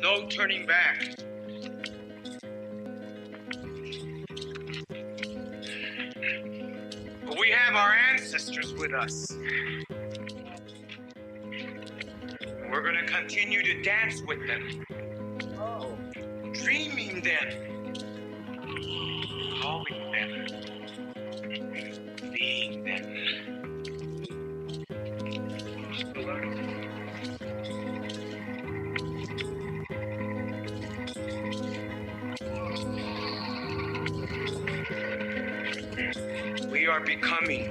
No turning back. We have our ancestors with us. We're going to continue to dance with them. Dreaming them. Calling them. Being them. We are becoming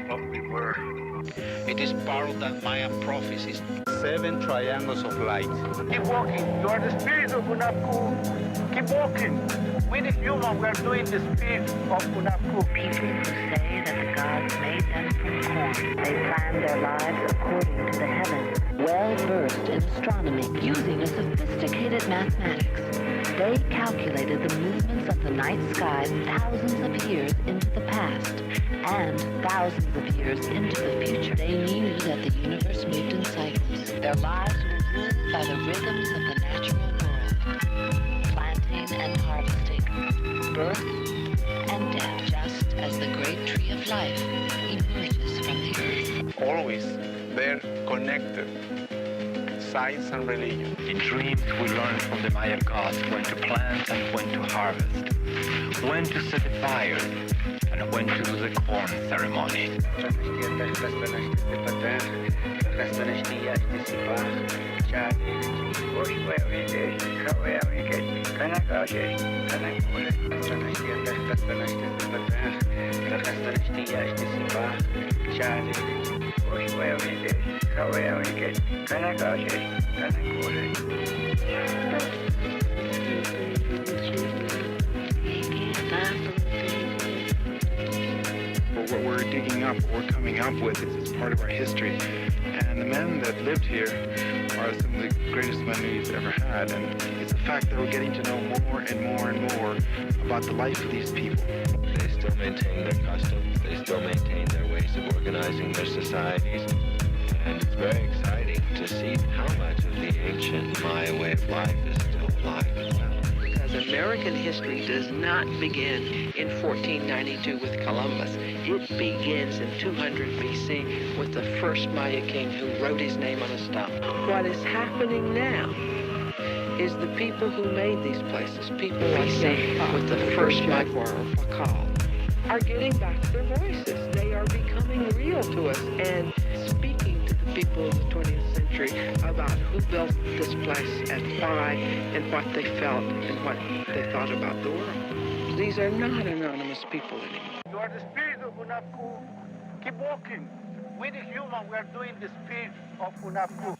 what we were. It is part of that Mayan prophecies. 7 triangles of light. Keep walking. You are the spirit of Unapku. Keep walking. We the human, we are doing the spirit of Unapku. People who say that the gods made them from corn. They planned their lives according to the heavens. Well versed in astronomy, using a sophisticated mathematics, they calculated the movements of the night sky thousands of years into the past and thousands of years into the future. They knew that the universe moved in cycles. Their lives were ruled by the rhythms of the natural world, planting and harvesting, birth and death, just as the great tree of life emerges from the earth. Always, they're connected. Science and religion. In dreams, we learn from the Maya gods when to plant and when to harvest, when to set the fire, and when to do the corn ceremony. What we're digging up, what we're coming up with is part of our history. And the men that lived here are some of the greatest men we've ever had. And it's a fact that we're getting to know more and more and more about the life of these people. They still maintain their customs. They still maintain their ways of organizing their societies. And it's very exciting to see how much of the ancient Maya way of life is still alive and well. Because American history does not begin in 1492 with Columbus. It begins in 200 BC with the first Maya king who wrote his name on a stone. What is happening now is the people who made these places, people like with the first Jaguar or Pakal, are getting back their voices. They are becoming real to us and speaking to the people of the 20th century about who built this place and why and what they felt and what they thought about the world. These are not anonymous people anymore. You are the spirit of Unapku. Keep walking. We the human, we are doing the spirit of Unapku.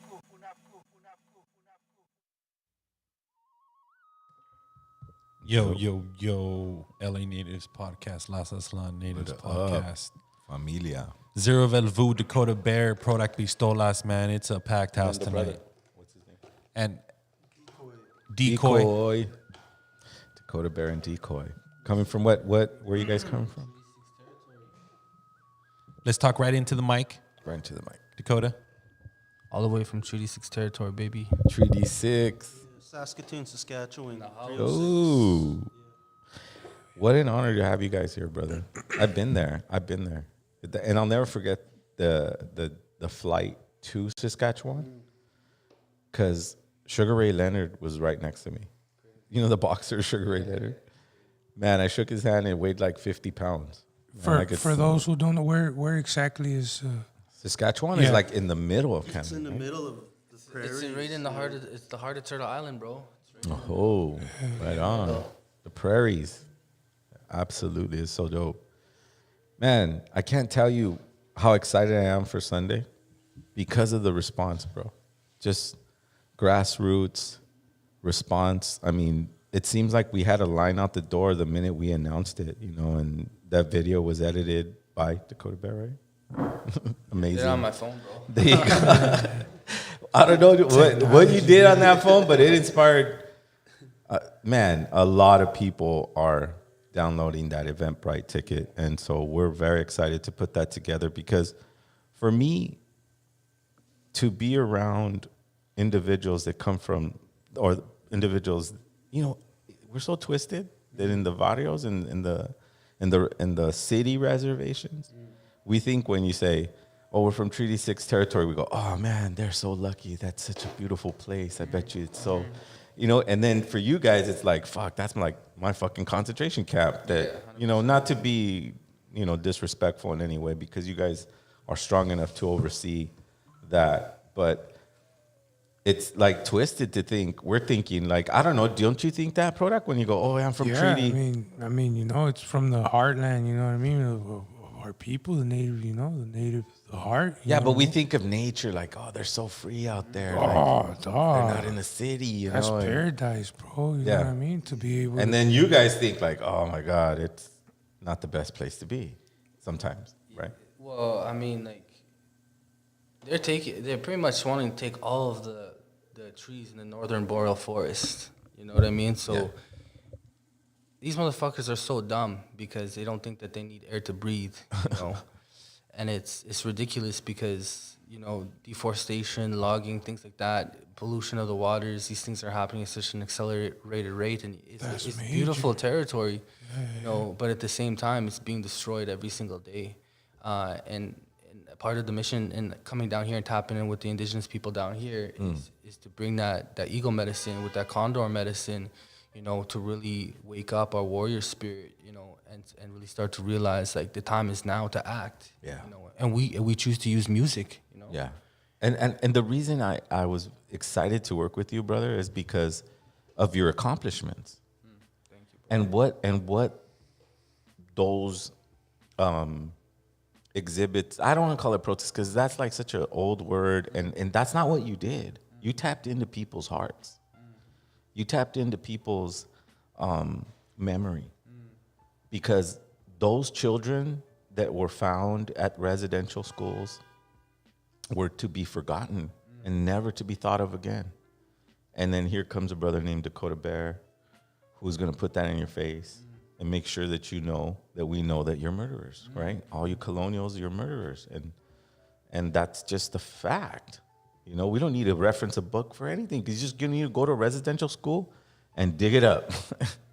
Yo, LA Natives Podcast, Las Aslan Natives Podcast. Familia. Zero of El Vuh, Dakota Bear, Product Pistolas, man. It's a packed house tonight. What's his name? And Decoy. Dakota Bear and Decoy. Coming from what? Where are you guys coming from? Let's talk right into the mic. Right into the mic. Dakota. All the way from Treaty 6 territory, baby. Treaty 6. Saskatoon, Saskatchewan. Oh. What an honor to have you guys here, brother. I've been there. And I'll never forget the flight to Saskatchewan because Sugar Ray Leonard was right next to me. You know the boxer Sugar Ray Leonard? Man, I shook his hand and it weighed like 50 pounds. For those who don't know, where exactly is... Saskatchewan is like in the middle of Canada. It's in the middle of the prairie. It's right in the heart of it's the heart of Turtle Island, bro. Oh, right on. The prairies. Absolutely. It's so dope. Man, I can't tell you how excited I am for Sunday because of the response, bro. Just grassroots response. I mean, it seems like we had a line out the door the minute we announced it, you know, and that video was edited by Dakota Bear, right? Amazing. They're on my phone, bro. There you go. I don't know what you did on that phone, but it inspired. Man, a lot of people are downloading that Eventbrite ticket, and so we're very excited to put that together because for me, to be around individuals that come from or individuals, you know, we're so twisted that in the barrios and in the city reservations, we think when you say, "Oh, we're from Treaty 6 territory," we go, "Oh man, they're so lucky. That's such a beautiful place. I bet you it's so," you know. And then for you guys, it's like, "Fuck, that's like my fucking concentration camp." That you know, not to be disrespectful in any way, because you guys are strong enough to oversee that, but it's like twisted to think we're thinking like, I don't know, don't you think that, Product, when you go, "Oh, I'm from Treaty"? I mean, it's from the heartland. You know what I mean? Of our people, the native. The heart. Yeah, but we think of nature like, "Oh, they're so free out there. Oh, like, dog. they're not in the city." That's paradise, bro. You know what I mean? To be able. And then you guys think like, "Oh my God, it's not the best place to be." Sometimes, right? Well, I mean, like they're pretty much wanting to take all of the trees in the northern boreal forest. You know what I mean? So these motherfuckers are so dumb because they don't think that they need air to breathe. You know, and it's ridiculous because deforestation, logging, things like that, pollution of the waters. These things are happening at such an accelerated rate, and it's beautiful territory. But at the same time, it's being destroyed every single day. And part of the mission and coming down here and tapping in with the indigenous people down here is to bring that eagle medicine with that condor medicine, to really wake up our warrior spirit, and really start to realize like the time is now to act. Yeah. And we choose to use music. Yeah. And the reason I was excited to work with you, brother, is because of your accomplishments. Thank you. And what those exhibits, I don't want to call it protests because that's like such an old word, and that's not what you did. You tapped into people's hearts. You tapped into people's memory, because those children that were found at residential schools were to be forgotten and never to be thought of again. And then here comes a brother named Dakota Bear, who's going to put that in your face and make sure that that we know that you're murderers, right? All you colonials, you're murderers. And that's just a fact. We don't need to reference a book for anything, because you need to go to a residential school and dig it up.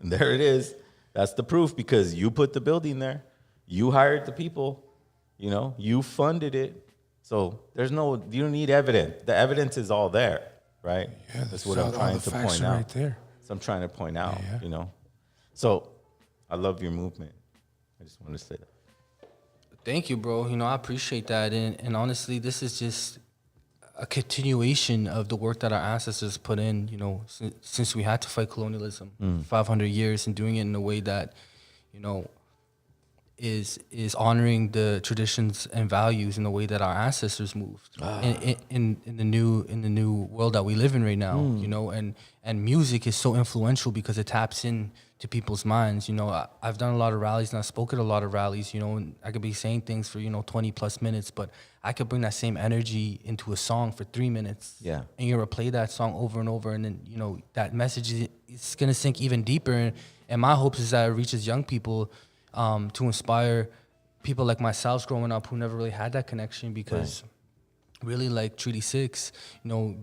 And there it is. That's the proof, because you put the building there. You hired the people, you funded it. So you don't need evidence. The evidence is all there, right? Yeah, that's what I'm trying to point out. Right there. So I'm trying to point out, So I love your movement. I just wanted to say that. Thank you, bro. I appreciate that. And honestly, this is just a continuation of the work that our ancestors put in, since we had to fight colonialism 500 years, and doing it in a way that, is honoring the traditions and values in the way that our ancestors moved in the new world that we live in right now. And music is so influential because it taps in to people's minds. I've done a lot of rallies and I've spoken at a lot of rallies, and I could be saying things for 20 plus minutes, but I could bring that same energy into a song for 3 minutes. Yeah. And you're gonna play that song over and over, and then that message is gonna sink even deeper. And my hopes is that it reaches young people, to inspire people like myself growing up who never really had that connection, because really, like Treaty 6,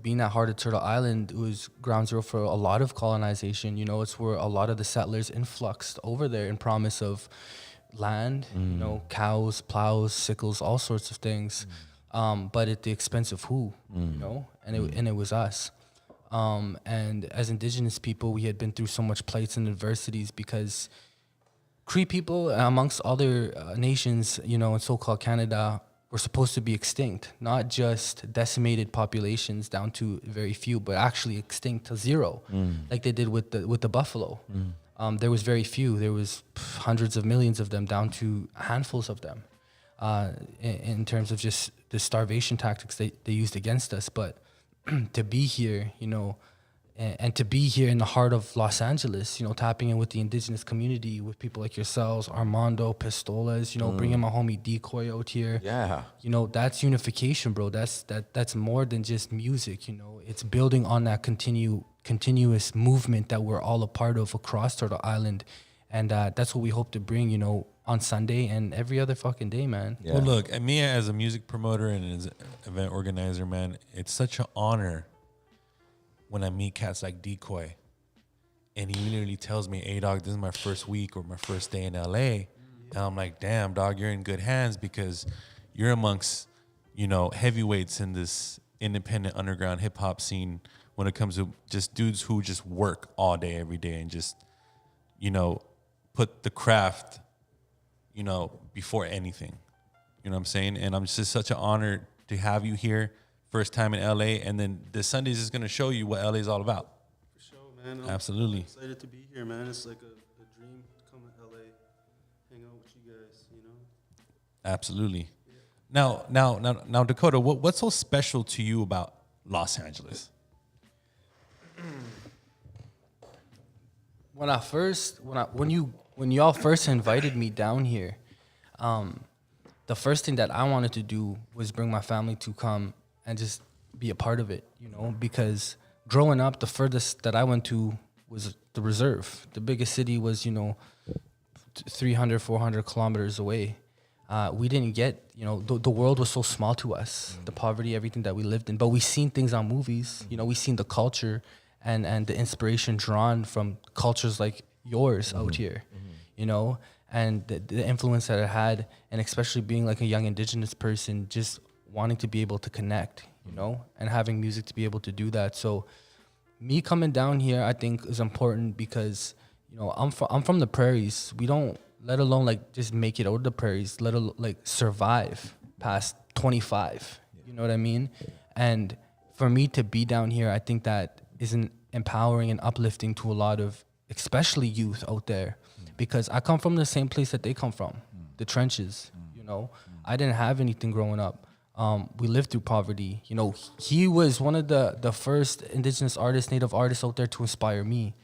being at heart of Turtle Island, it was ground zero for a lot of colonization. It's where a lot of the settlers influxed over there in promise of land, cows, plows, sickles, all sorts of things, but at the expense of who, and it was us. And as indigenous people, we had been through so much plights and adversities, because Cree people, amongst other nations, in so-called Canada, were supposed to be extinct, not just decimated populations down to very few, but actually extinct to zero, like they did with the buffalo. There was very few. There was hundreds of millions of them, down to handfuls of them, in terms of just the starvation tactics they used against us. But to be here, and to be here in the heart of Los Angeles, tapping in with the indigenous community, with people like yourselves, Armando, Pistolas, bringing my homie Decoy out here. Yeah. That's unification, bro. That's more than just music, It's building on that continuous movement that we're all a part of across Turtle Island. And that's what we hope to bring, on Sunday and every other fucking day, man. Yeah. Well, look, at me as a music promoter and as an event organizer, man, it's such an honor when I meet cats like Decoy, and he literally tells me, "Hey, dog, this is my first week or my first day in LA," and I'm like, "Damn, dog, you're in good hands because you're amongst, heavyweights in this independent underground hip hop scene when it comes to just dudes who just work all day, every day, and just, put the craft, before anything." You know what I'm saying? And I'm just such an honor to have you here, first time in LA, and then this Sunday is just gonna show you what LA is all about. For sure, man. Absolutely. I'm excited to be here, man. It's like a dream to come to LA, hang out with you guys, Absolutely. Yeah. Now, Dakota, what's so special to you about Los Angeles? When y'all first invited me down here, the first thing that I wanted to do was bring my family to come and just be a part of it, because growing up, the furthest that I went to was the reserve. The biggest city was, 300, 400 kilometers away. We didn't get, the world was so small to us, the poverty, everything that we lived in. But we seen things on movies, we seen the culture and the inspiration drawn from cultures like yours out here, and the influence that it had, and especially being like a young Indigenous person, just wanting to be able to connect, and having music to be able to do that. So me coming down here, I think is important because, I'm from the prairies. We don't, let alone like just make it out of the prairies, let alone like survive past 25. You know what I mean? And for me to be down here, I think that is empowering and uplifting to a lot of, especially youth out there, because I come from the same place that they come from, the trenches. I didn't have anything growing up. We lived through poverty. He was one of the first Indigenous artists, Native artists out there to inspire me.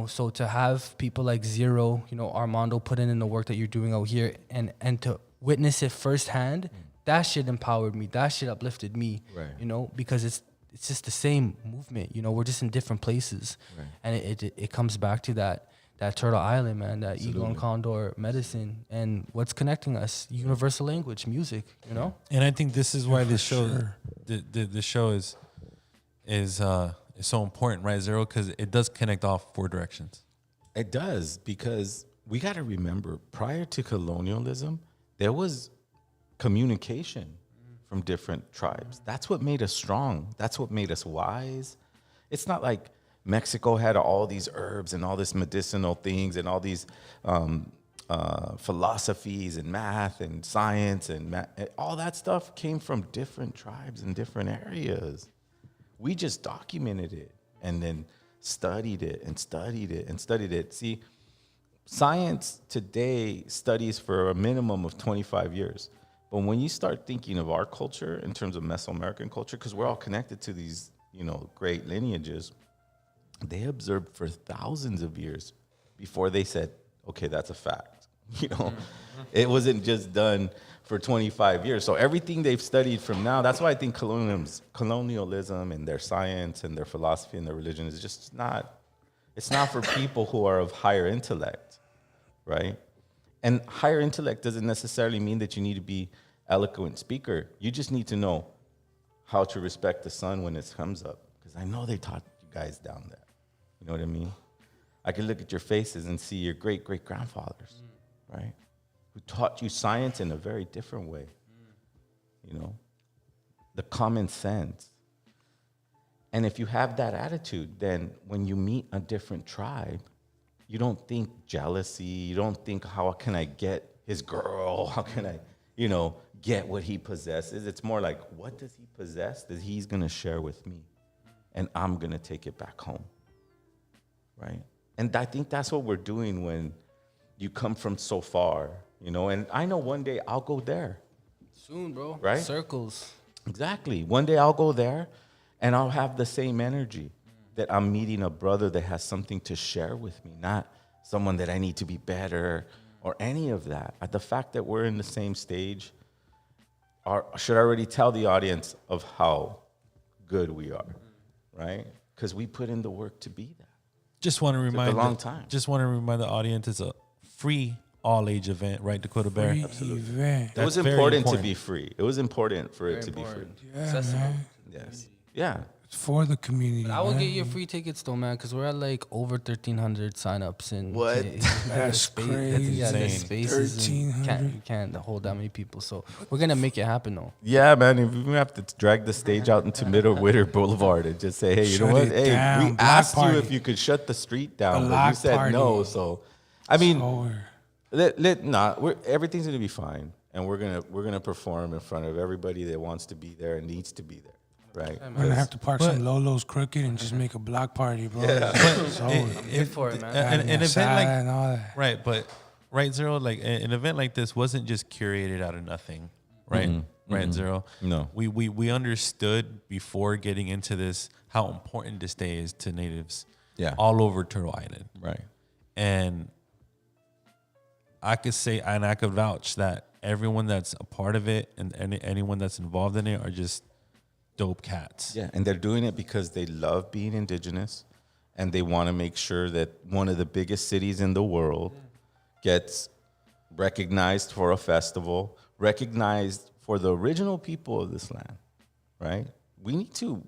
So to have people like Zero, Armando put in the work that you're doing out here, and to witness it firsthand, that shit empowered me. That shit uplifted me. Right. Because it's just the same movement. We're just in different places, right. And it comes back to that Turtle Island, man, that Absolutely. Eagle and Condor medicine, and what's connecting us, universal language, music, And I think this is why this show, the show is so important, right, Zero? Because it does connect all four directions. It does, because we got to remember, prior to colonialism, there was communication from different tribes. That's what made us strong. That's what made us wise. It's not like Mexico had all these herbs and all this medicinal things and all these philosophies and math and science and all that stuff came from different tribes in different areas. We just documented it and then studied it and studied it and studied it. See, science today studies for a minimum of 25 years. But when you start thinking of our culture in terms of Mesoamerican culture, because we're all connected to these, great lineages, they observed for thousands of years before they said, okay, that's a fact. It wasn't just done for 25 years. So everything they've studied from now, that's why I think colonialism and their science and their philosophy and their religion is just it's not for people who are of higher intellect, right? And higher intellect doesn't necessarily mean that you need to be eloquent speaker. You just need to know how to respect the sun when it comes up. Because I know they taught you guys down there. You know what I mean? I can look at your faces and see your great-great-grandfathers, right? Who taught you science in a very different way. The common sense. And if you have that attitude, then when you meet a different tribe, you don't think jealousy. You don't think, how can I get his girl? How can I, get what he possesses? It's more like, what does he possess that he's going to share with me? And I'm going to take it back home, right? And I think that's what we're doing when you come from so far, and I know one day I'll go there. Soon, bro. Right? Circles. Exactly. One day I'll go there and I'll have the same energy that I'm meeting a brother that has something to share with me, not someone that I need to be better or any of that. The fact that we're in the same stage should already tell the audience of how good we are, right? Because we put in the work to be that. Just want to remind the audience it's a free all-age event, right, Dakota Bear? Free event. It was important to be free. It was important for it to be free. Yeah, man. Yes. Yeah. for the community. I will man. get your free tickets though, man, because we're at like over 1,300 signups and What? That's crazy. Yeah, the Insane. spaces. And 1,300. you can't hold that many people, so we're gonna make it happen though. Yeah, man. If we have to drag the stage out into Middle Whittier Boulevard and just say, hey, you know Shut what? it Hey, down. we Block asked party. you if you could shut the street down, but you Block said no. party. So, I mean, So we're- everything's gonna be fine, and we're gonna perform in front of everybody that wants to be there and needs to be there, right? we're gonna have to park some Lolo's crooked and just make a block party, bro. So, Good for it, man. An event outside like and all that. right, but right, Zero, like an event like this wasn't just curated out of nothing, right? Right, Zero. No. We understood before getting into this how important this day is to natives, Yeah. all over Turtle Island, Right. and I could say and I could vouch that everyone that's a part of it and anyone that's involved in it are just dope cats. Yeah, and they're doing it because they love being indigenous, and they want to make sure that one of the biggest cities in the world gets recognized for a festival, recognized for the original people of this land, right? We need to.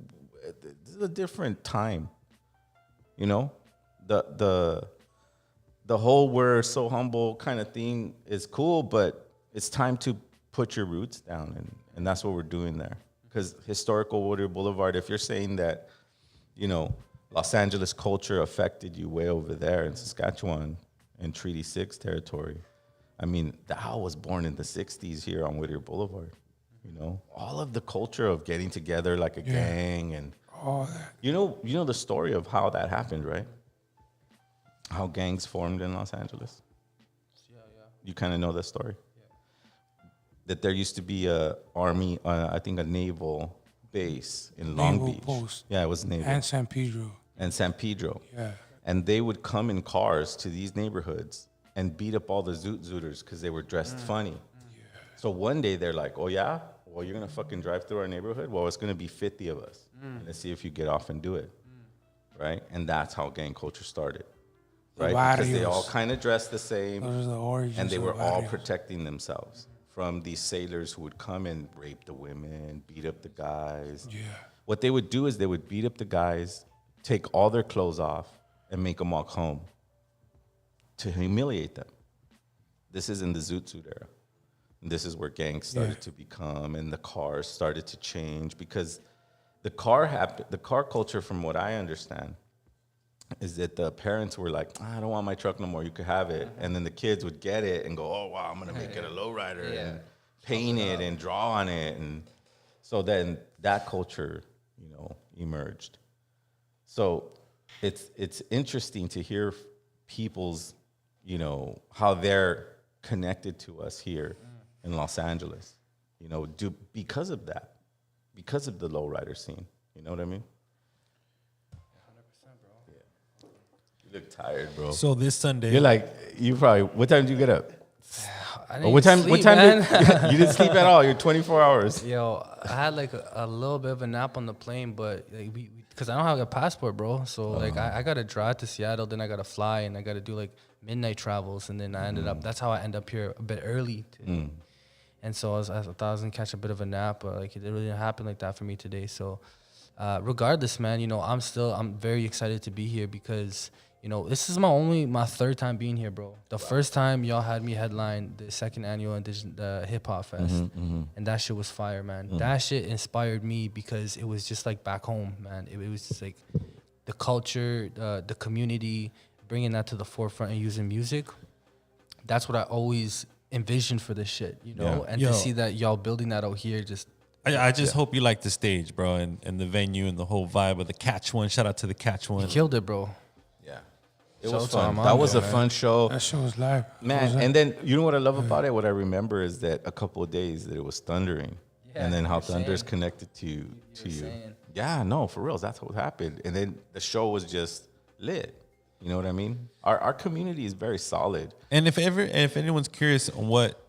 This is a different time, you know. The whole "we're so humble" kind of thing is cool, but it's time to put your roots down, and that's what we're doing there. Because historical Whittier Boulevard, if you're saying that, you know, Los Angeles culture affected you way over there in Saskatchewan in Treaty 6 territory, I mean, the owl was born in the 60s here on Whittier Boulevard. You know, all of the culture of getting together like a gang and All that. you know the story of how that happened, right? How gangs formed in Los Angeles. Yeah. You kind of know that story. That there used to be a army, I think a naval base in Long Naval Beach. post. Yeah, it was naval. And San Pedro. And San Pedro. Yeah. And they would come in cars to these neighborhoods and beat up all the zoot-zooters because they were dressed funny. So one day they're like, oh yeah? Well, you're going to fucking drive through our neighborhood? Well, it's going to be 50 of us. And let's see if you get off and do it. Right? And that's how gang culture started. Right? Because they all kind of dressed the same. Those are the origins And they of were all barrios. protecting themselves from these sailors who would come and rape the women, beat up the guys. Yeah. What they would do is they would beat up the guys, take all their clothes off, and make them walk home to humiliate them. This is in the Zoot Suit era. And this is where gangs started to become, and the cars started to change because the car culture, from what I understand, is that the parents were like, I don't want my truck no more, you could have it. And then the kids would get it and go, oh, wow, I'm going to make it a lowrider and paint it and draw on it. And so then that culture, you know, emerged. So it's interesting to hear people's, you know, how they're connected to us here in Los Angeles, you know, because of that, because of the lowrider scene. You know what I mean? You look tired, bro. So this Sunday, You're like, what time did you get up? I Or didn't what time? sleep, What time? man. You didn't sleep at all. You're 24 hours. Yo, I had like a little bit of a nap on the plane, but like, because I don't have a passport, bro. So like I got to drive to Seattle, then I got to fly, and I got to do like midnight travels, and then I ended up. That's how I end up here a bit early. And so I thought I was gonna catch a bit of a nap, but like it really didn't happen like that for me today. So regardless, man, you know, I'm very excited to be here because, you know, this is my third time being here, bro. The first time y'all had me headline the second annual Hip Hop Fest, and that shit was fire, man. That shit inspired me because it was just like back home, man. It was just like the culture, the community, bringing that to the forefront and using music. That's what I always envisioned for this shit, you know. And to see that y'all building that out here, just I just hope you like the stage, bro, and the venue and the whole vibe of the Catch One. Shout out to the Catch One. you killed it, bro. Yeah. It was Shout out to fun. Armando, That was a man. fun show. That show was live. Man, and then you know what I love about it? What I remember is that a couple of days that it was thundering. And then how thunder's connected to you. Yeah, no, for real. That's what happened. And then the show was just lit. You know what I mean? Our community is very solid. And if anyone's curious on what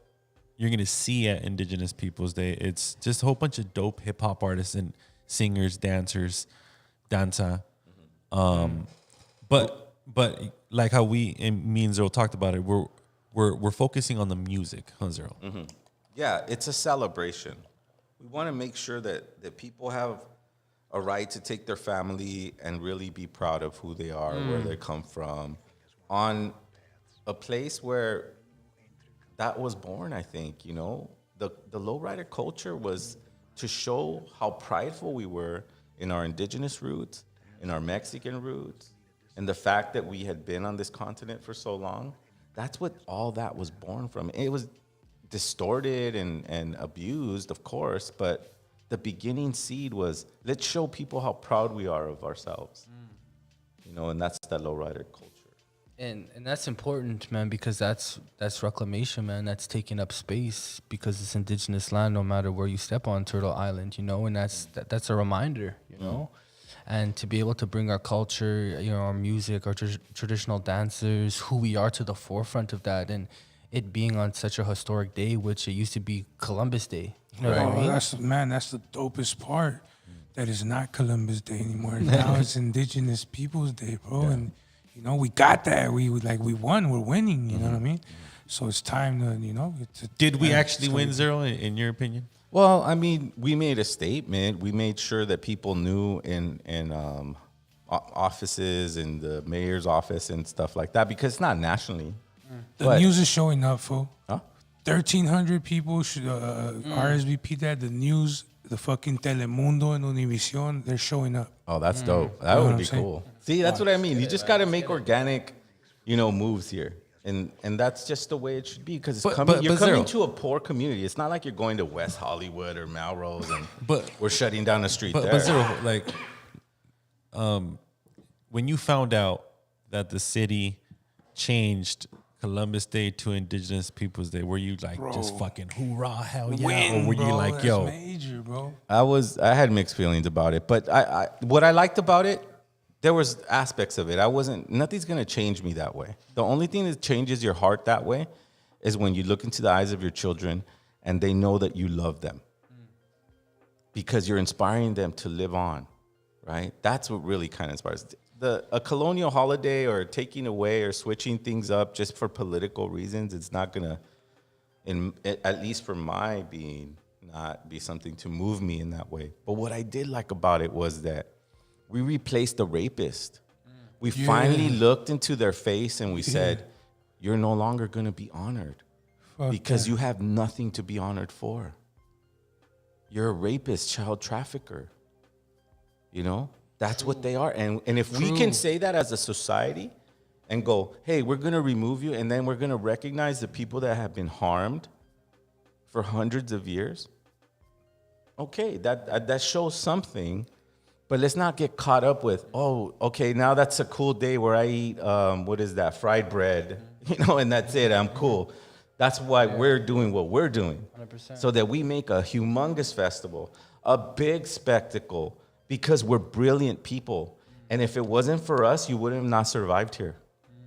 you're gonna see at Indigenous Peoples Day, it's just a whole bunch of dope hip hop artists and singers, dancers, danza. But like how me and Zero talked about it, we're focusing on the music, huh, Zero? Yeah, it's a celebration. We want to make sure that people have a right to take their family and really be proud of who they are, where they come from, on a place where that was born, I think, you know. The lowrider culture was to show how prideful we were in our indigenous roots, in our Mexican roots, and the fact that we had been on this continent for so long. That's what all that was born from. It was distorted and abused, of course, but the beginning seed was, let's show people how proud we are of ourselves. You know, and that's that lowrider culture. And that's important, man, because that's reclamation, man. That's taking up space because it's indigenous land, no matter where you step on Turtle Island, you know. And that's a reminder, you know. And to be able to bring our culture, you know, our music, our traditional dancers, who we are to the forefront of that, and it being on such a historic day, which it used to be Columbus Day. You know what I mean? That's the dopest part. That is not Columbus Day anymore. Now it's Indigenous Peoples Day, bro. Yeah. And you know, we got that. We won. We're winning. You know what I mean? So it's time to, you know. Did we actually win, Zero, in your opinion? Well, I mean, we made a statement. We made sure that people knew in offices, in the mayor's office and stuff like that, because it's not nationally. The news is showing up, fool. Huh? 1,300 people should RSVP that. The news, the fucking Telemundo and Univision, they're showing up. Oh, that's dope. That would be cool. See, that's what I mean. You just got to make organic, you know, moves here. And that's just the way it should be, because you're coming to a poor community. It's not like you're going to West Hollywood or Melrose and we're shutting down the street there. But Zero, like, when you found out that the city changed Columbus Day to Indigenous Peoples Day, were you like, just fucking hoorah, hell yeah? Or were you like, yo? Major, bro. I had mixed feelings about it, but what I liked about it, there was aspects of it. Nothing's going to change me that way. The only thing that changes your heart that way is when you look into the eyes of your children and they know that you love them, because you're inspiring them to live on, right? That's what really kind of inspires. A colonial holiday or taking away or switching things up just for political reasons, it's not going to, at least for my being, not be something to move me in that way. But what I did like about it was that we replaced the rapist. We finally looked into their face and we said, you're no longer going to be honored because you have nothing to be honored for. You're a rapist, child trafficker. You know, that's what they are. And if we can say that as a society and go, hey, we're going to remove you, and then we're going to recognize the people that have been harmed for hundreds of years. Okay, that shows something. But let's not get caught up with, oh, okay, now that's a cool day where I eat, fried bread, you know, and that's it, I'm cool. That's why we're doing what we're doing. 100%. So that we make a humongous festival, a big spectacle, because we're brilliant people. And if it wasn't for us, you would have not survived here.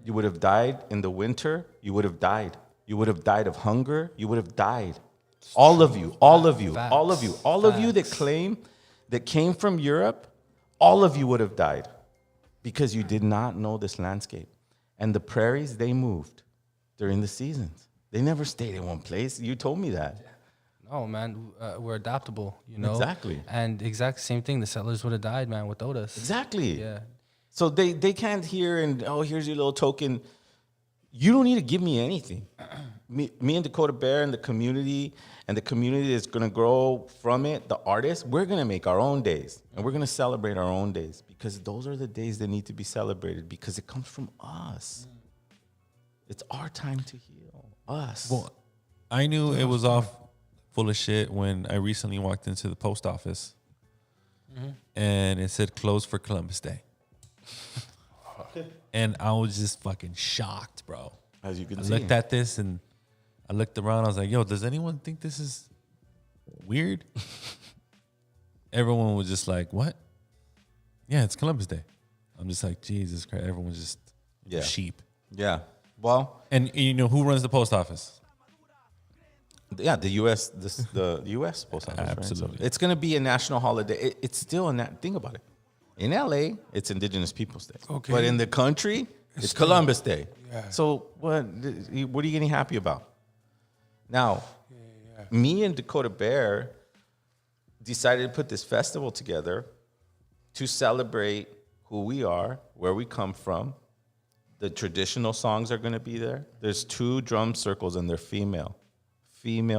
You would have died in the winter. You would have died. You would have died of hunger. You would have died. All of you that came from Europe, all of you would have died because you did not know this landscape. And the prairies, they moved during the seasons. They never stayed in one place. You told me that. No, man, we're adaptable, you know? Exactly. And exact same thing. The settlers would have died, man, without us. Exactly. Yeah. So they can't hear and, oh, here's your little token. You don't need to give me anything. Me and Dakota Bear and the community is going to grow from it, the artists, we're going to make our own days. And we're going to celebrate our own days, because those are the days that need to be celebrated, because it comes from us. It's our time to heal. Us. Well, I knew it was off full of shit when I recently walked into the post office and it said closed for Columbus Day. And I was just fucking shocked, bro. As you can I see. looked at this and I looked around. I was like, yo, does anyone think this is weird? Everyone was just like, what? Yeah, it's Columbus Day. I'm just like, Jesus Christ. Everyone's just sheep. Yeah. Well. And you know who runs the post office? Yeah, the U.S. The U.S. post office. Absolutely. Right? So it's going to be a national holiday. It's still think about it. In L.A., it's Indigenous Peoples Day. Okay. But in the country, it's Columbus Day. Yeah. So what are you getting happy about? Now, me and Dakota Bear decided to put this festival together to celebrate who we are, where we come from. The traditional songs are going to be there. There's 2 drum circles and they're female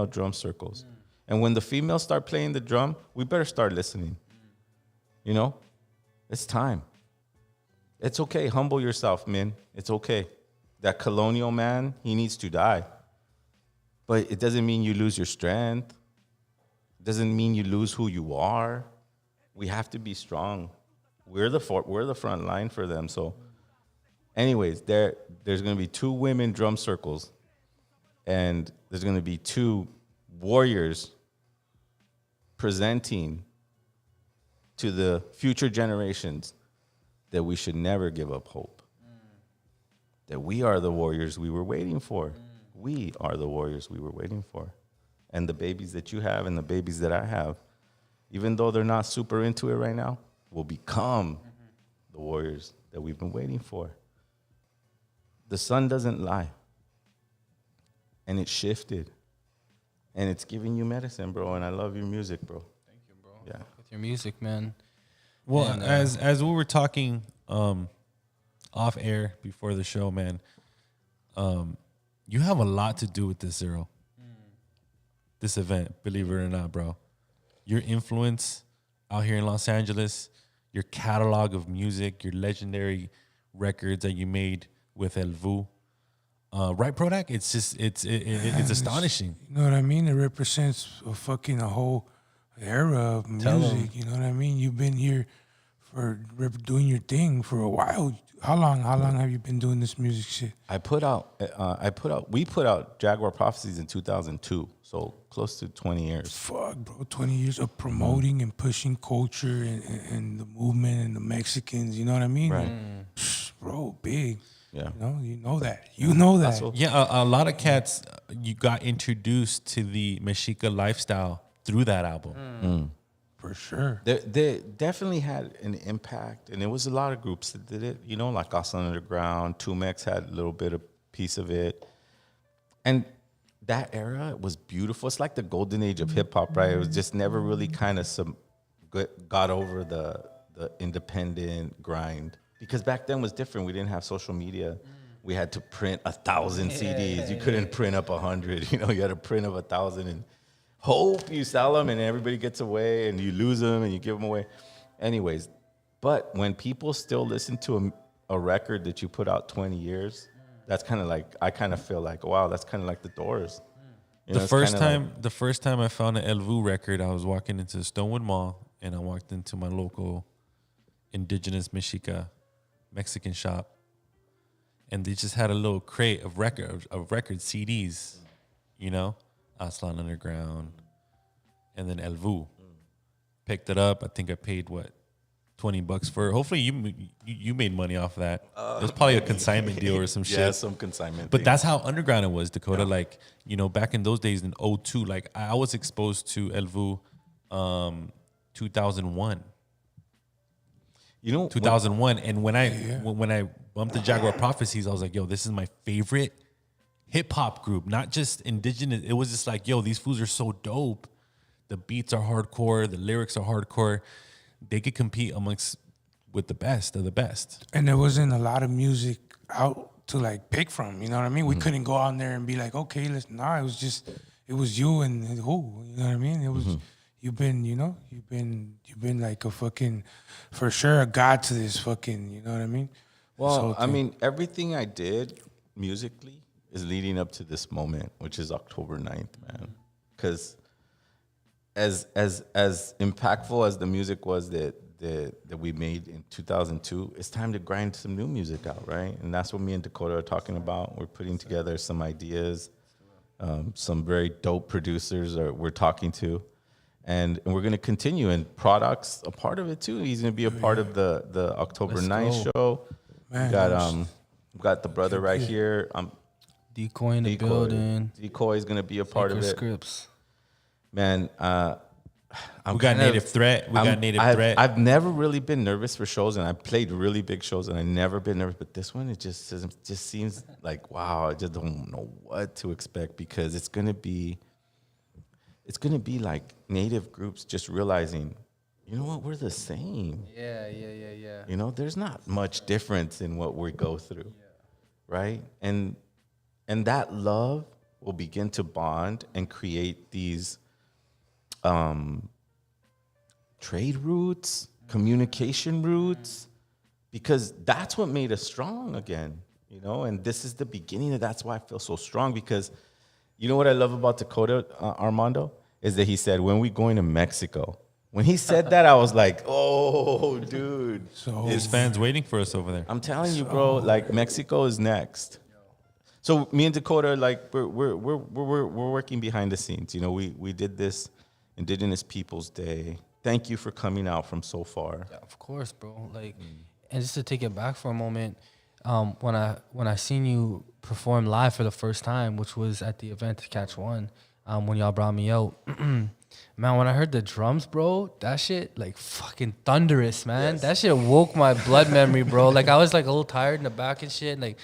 drum circles. And when the females start playing the drum, we better start listening. You know, it's time. It's okay. Humble yourself, man. It's okay. That colonial man, he needs to die. But it doesn't mean you lose your strength. It doesn't mean you lose who you are. We have to be strong. We're the front line for them. So anyways, there's going to be 2 women drum circles. And there's going to be 2 warriors presenting to the future generations that we should never give up hope. That we are the warriors we were waiting for. We are the warriors we were waiting for. And the babies that you have and the babies that I have, even though they're not super into it right now, will become the warriors that we've been waiting for. The sun doesn't lie. And it shifted. And it's giving you medicine, bro. And I love your music, bro. Thank you, bro. Yeah. With your music, man. Well, And, as we were talking off air before the show, man, you have a lot to do with this, Zero. This event, believe it or not, bro. Your influence out here in Los Angeles, your catalog of music, your legendary records that you made with El Vuh. Right, Prodak? It's just it's astonishing. You know what I mean? It represents a whole era of music. You know what I mean? You've been here for doing your thing for a while. How long have you been doing this music shit? We put out Jaguar Prophecies in 2002, so close to 20 years. Fuck, bro, 20 years of promoting and pushing culture and the movement and the Mexicans. You know what I mean? Right. Psh, bro, big. Yeah. You know that. You know that. Yeah, a lot of cats, you got introduced to the Mexica lifestyle through that album. For sure. They definitely had an impact, and there was a lot of groups that did it, you know, like Austin Underground, Tumex had a little bit of piece of it. And that era was beautiful. It's like the golden age of hip hop, right? It was just never really kind of got over the independent grind. Because back then was different. We didn't have social media. We had to print 1,000 CDs. You couldn't print up 100. You know, you had to print up 1,000 and hope you sell them and everybody gets away and you lose them and you give them away. Anyways, but when people still listen to a record that you put out 20 years, that's kind of like, I kind of feel like, wow, that's kind of like the Doors. You know, The first time I found an El Vuh record, I was walking into the Stonewood Mall and I walked into my local Indigenous Mexica Mexican shop, and they just had a little crate of record CDs, you know, Aslan Underground, and then El Vuh. Picked it up. I think I paid $20 for it. Hopefully you made money off of that. It was probably a consignment deal or some shit. Yeah, some consignment. But that's how underground it was, Dakota. Yeah. Like, you know, back in those days in 2002, like I was exposed to El Vuh 2001. You know, 2001, and when I bumped the Jaguar Prophecies, I was like, yo, this is my favorite hip hop group, not just indigenous. It was just like, yo, these fools are so dope. The beats are hardcore, the lyrics are hardcore. They could compete with the best of the best. And there wasn't a lot of music out to like pick from. You know what I mean? We couldn't go out there and be like, okay, listen. Nah, it was you and who. You know what I mean? It was. You've been like a fucking, for sure, a god to this fucking, you know what I mean? Well, I mean, everything I did musically is leading up to this moment, which is October 9th, man. Because as impactful as the music was that we made in 2002, it's time to grind some new music out, right? And that's what me and Dakota are talking about. We're putting together some ideas, some very dope producers we're talking to. And we're going to continue, and Product's a part of it too. He's going to be a part of the October 9th show. Man, we got the brother right here. Decoy in the building. Decoy is going to be a part of it. Scripts. Man, we got Native Threat. I've never really been nervous for shows, and I played really big shows, and I've never been nervous. But this one, it just seems like, wow, I just don't know what to expect, because it's going to be like Native groups just realizing, you know what? We're the same. Yeah. You know, there's not much difference in what we go through, right? And that love will begin to bond and create these trade routes, communication routes, because that's what made us strong again, you know? And this is the beginning of that's why I feel so strong, because you know what I love about Dakota, Armando, is that he said, when we going to Mexico? When he said that, I was like, oh, dude. So his fans waiting for us over there. I'm telling you, bro, like Mexico is next. So me and Dakota, like we're working behind the scenes. You know, we did this Indigenous Peoples Day. Thank you for coming out from so far. Yeah, of course, bro. Like, and just to take it back for a moment, when I seen you perform live for the first time, which was at the event to Catch One, when y'all brought me out, man, when I heard the drums, bro, that shit like fucking thunderous, man. Yes. That shit woke my blood memory, bro. Like I was like a little tired in the back and shit, like.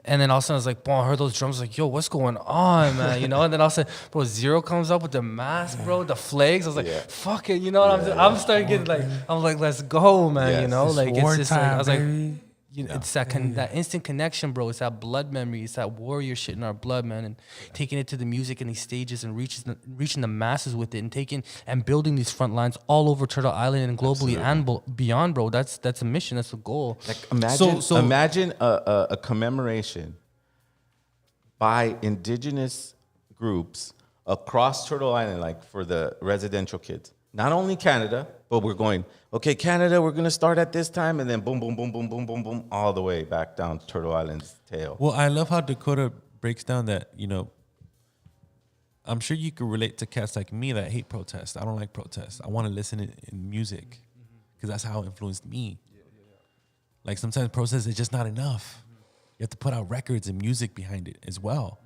And then all of a sudden I was like, boom, I heard those drums, like, yo, what's going on, man? You know? And then all of a sudden, bro, Zero comes up with the mask, bro, the flags. I was like, fuck it, you know what I'm starting to get like, I'm like, let's go, man, you know? Like, it's just like, I was like, you know, it's that that instant connection, bro. It's that blood memory. It's that warrior shit in our blood, man. And taking it to the music and these stages and reaching the masses with it and building these front lines all over Turtle Island and globally and beyond, bro. That's a mission. That's a goal. Like imagine a commemoration by Indigenous groups across Turtle Island, like for the residential kids. Not only Canada, but we're going, okay, Canada, we're going to start at this time, and then boom, boom, boom, boom, boom, boom, boom, all the way back down to Turtle Island's tail. Well, I love how Dakota breaks down that, you know, I'm sure you could relate to cats like me that hate protests. I don't like protests. I want to listen in music because that's how it influenced me. Like sometimes protests is just not enough. You have to put out records and music behind it as well.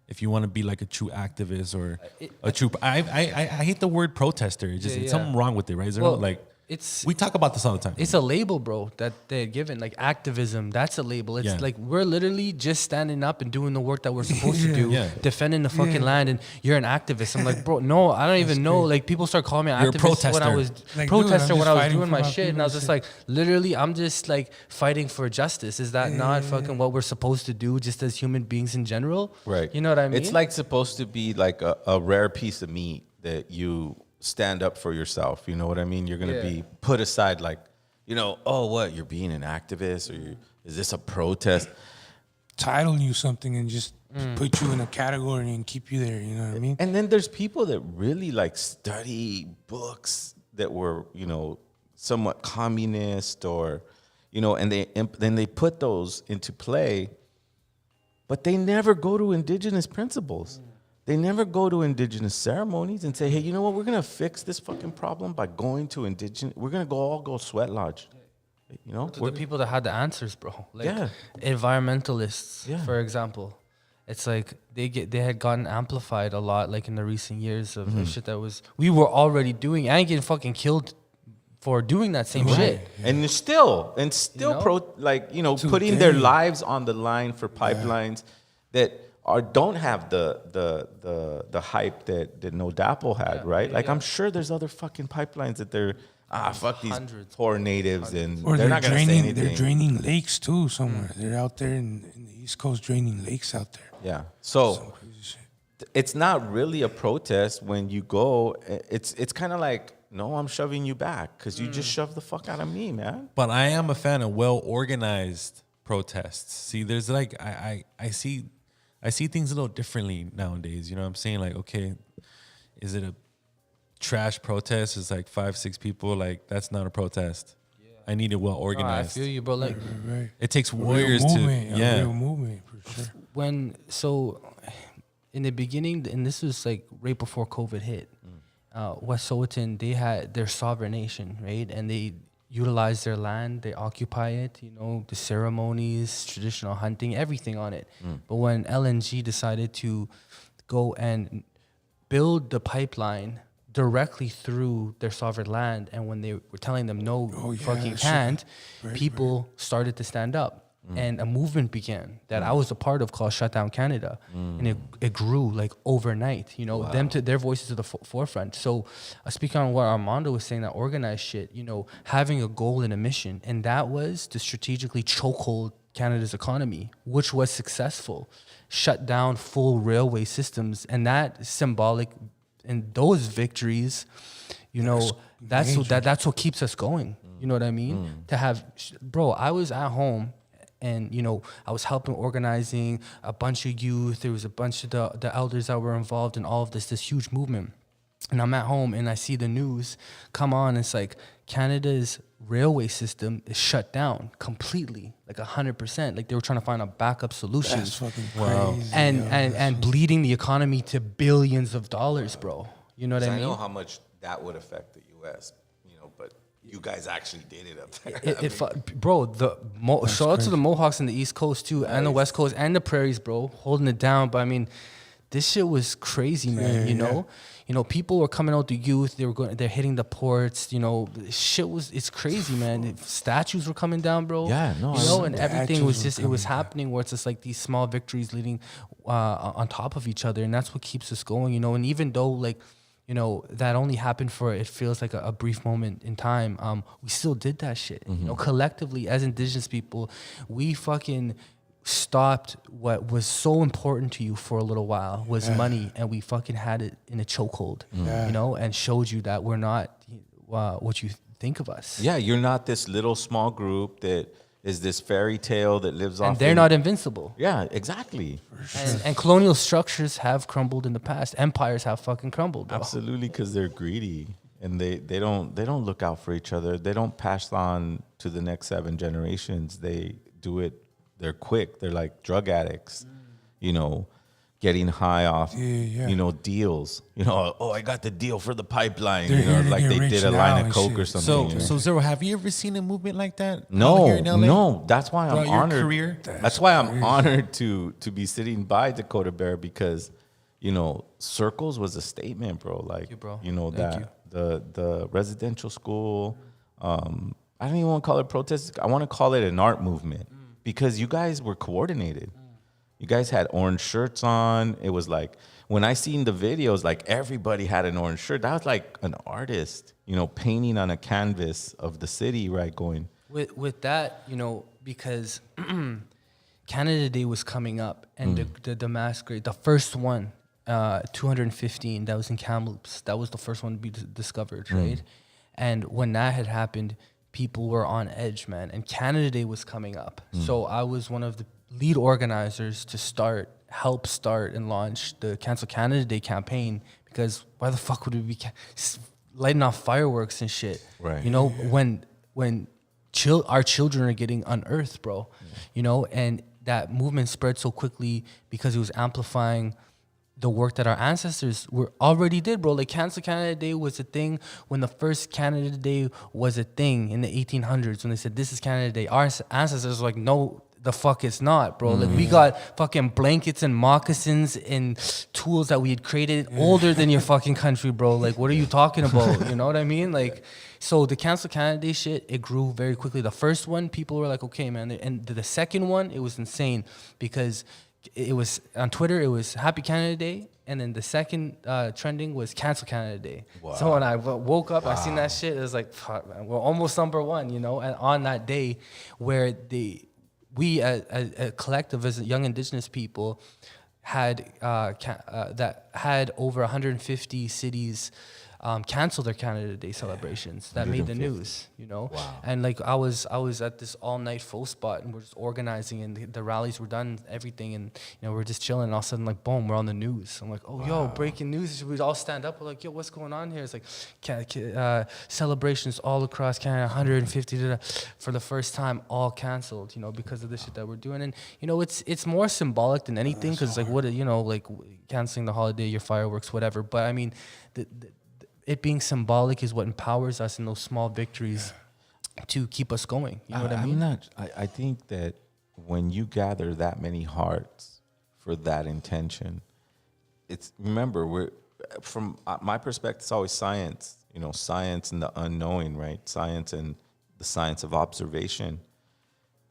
If you want to be like a true activist or a true, I hate the word protester. It's just it's something wrong with it, right? Is there like we talk about this all the time. It's a label, bro, that they're given. Like activism, that's a label. It's like we're literally just standing up and doing the work that we're supposed to do, defending the fucking land, and you're an activist. I'm like, bro, no, I don't even know. Like people start calling me an activist when I was like, protester when I was doing my shit, and I was just like, literally, I'm just like fighting for justice. Is that not fucking what we're supposed to do, just as human beings in general? Right. You know what I mean? It's like supposed to be like a rare piece of meat that you stand up for yourself. You know what I mean? You're going to be put aside like, you know, oh, what? You're being an activist or is this a protest? Title you something and just put you in a category and keep you there. You know what I mean? And then there's people that really like study books that were, you know, somewhat communist or, you know, and then they put those into play, but they never go to Indigenous principles. They never go to Indigenous ceremonies and say, hey, you know what? We're going to fix this fucking problem by going to Indigenous. We're going to all go sweat lodge. You know? To the people that had the answers, bro. Like environmentalists, for example. It's like they had gotten amplified a lot, like in the recent years of shit that we were already doing and getting fucking killed for doing that same shit. And still you know? Putting their lives on the line for pipelines that don't have the hype that No Dapple had, right? Like I'm sure there's other fucking pipelines that they're fuck these poor natives and they're not gonna say anything. They're draining lakes too somewhere. They're out there in the East Coast draining lakes out there. Yeah. So it's not really a protest when you go. It's kind of like, no, I'm shoving you back because you just shoved the fuck out of me, man. But I am a fan of well-organized protests. See, there's like I see things a little differently nowadays. You know what I'm saying? Like, okay, is it a trash protest? It's like 5-6 people. Like, that's not a protest. Yeah. I need it well organized. I feel you, bro. Like, it takes warriors to real movement for sure. In the beginning, and this was like right before COVID hit, Wet'suwet'en, they had their sovereign nation, right? And they utilize their land, they occupy it, you know, the ceremonies, traditional hunting, everything on it. But when LNG decided to go and build the pipeline directly through their sovereign land, and when they were telling them no, can't, people started to stand up. and a movement began that I was a part of called Shut Down Canada, and it grew like overnight. You know, their voices to the forefront. So, speaking on what Armando was saying, that organized shit. You know, having a goal and a mission, and that was to strategically chokehold Canada's economy, which was successful. Shut down full railway systems, and that symbolic, and those victories, you know, that's what keeps us going. You know what I mean? To have, bro, I was at home. And, you know, I was helping organizing a bunch of youth. There was a bunch of the elders that were involved in all of this huge movement. And I'm at home and I see the news come on. It's like Canada's railway system is shut down completely, like 100%. Like they were trying to find a backup solution. That's fucking crazy. And bleeding the economy to billions of dollars, bro. You know what I mean? I know how much that would affect the U.S., you know, but you guys actually did it up there. Bro, shout out to the Mohawks and the East Coast too, and the West Coast and the prairies, bro, holding it down. But I mean, this shit was crazy, man. You know, people were coming out, the youth. They're hitting the ports. You know, it's crazy, man. Statues were coming down, bro. Yeah, no, you know, and everything was just it was happening where it's just like these small victories leading on top of each other, and that's what keeps us going. You know, and even though like, you know, that only happened for, it feels like a brief moment in time. We still did that shit. You know, collectively as Indigenous people, we fucking stopped what was so important to you for a little while was money, and we fucking had it in a chokehold, you know, and showed you that we're not what you think of us. Yeah, you're not this little small group that is this fairy tale that lives off. And they're not invincible. Yeah, exactly. And colonial structures have crumbled in the past. Empires have fucking crumbled, bro. Absolutely, because they're greedy and they don't look out for each other. They don't pass on to the next 7 generations. They do it. They're quick. They're like drug addicts, you know, getting high off, you know, deals. You know, oh, I got the deal for the pipeline. You know, like they did a line of coke or something. So Zero, have you ever seen a movement like that? No. That's why I'm honored. Career? That's why I'm honored to be sitting by Dakota Bear, because, you know, Circles was a statement, bro. Like, you know, the residential school. I don't even want to call it protest. I want to call it an art movement, because you guys were coordinated. You guys had orange shirts on. It was like, when I seen the videos, like everybody had an orange shirt. That was like an artist, you know, painting on a canvas of the city, right? Going with that, you know, because Canada Day was coming up, and the masquerade, the first one, 215, that was in Kamloops. That was the first one to be discovered, right? And when that had happened, people were on edge, man. And Canada Day was coming up, so I was one of the lead organizers to help start and launch the Cancel Canada Day campaign, because why the fuck would we be lighting off fireworks and shit? Right. You know, when our children are getting unearthed, bro. You know, and that movement spread so quickly because it was amplifying the work that our ancestors already did, bro. Like Cancel Canada Day was a thing when the first Canada Day was a thing in the 1800s, when they said this is Canada Day. Our ancestors were like, no, the fuck it's not, bro. Like we got fucking blankets and moccasins and tools that we had created older than your fucking country, bro. Like what are you talking about? You know what I mean? Like, so the Cancel Canada Day shit, it grew very quickly. The first one, people were like, okay, man. And the second one, it was insane, because it was on Twitter, it was Happy Canada Day, and then the second trending was Cancel Canada Day. Wow. So when I woke up, I seen that shit, it was like, fuck, man, we're almost number one, you know. And on that day, where we as a collective, as young Indigenous people, had that had over 150 cities cancel their Canada Day celebrations. That made the news, you know. Wow. And like I was at this all night full spot, and we're just organizing, and the rallies were done, everything, and you know we're just chilling. And all of a sudden, like boom, we're on the news. I'm like, oh, yo, breaking news! We all stand up. We're like, yo, what's going on here? It's like celebrations all across Canada, 150 for the first time, all canceled. You know, because of the shit that we're doing. And you know, it's more symbolic than anything, because it's like what, you know, like canceling the holiday, your fireworks, whatever. But I mean, it being symbolic is what empowers us in those small victories to keep us going. You know what I mean? I think that when you gather that many hearts for that intention, remember, from my perspective, it's always science, you know, science and the unknowing, right? Science and the science of observation.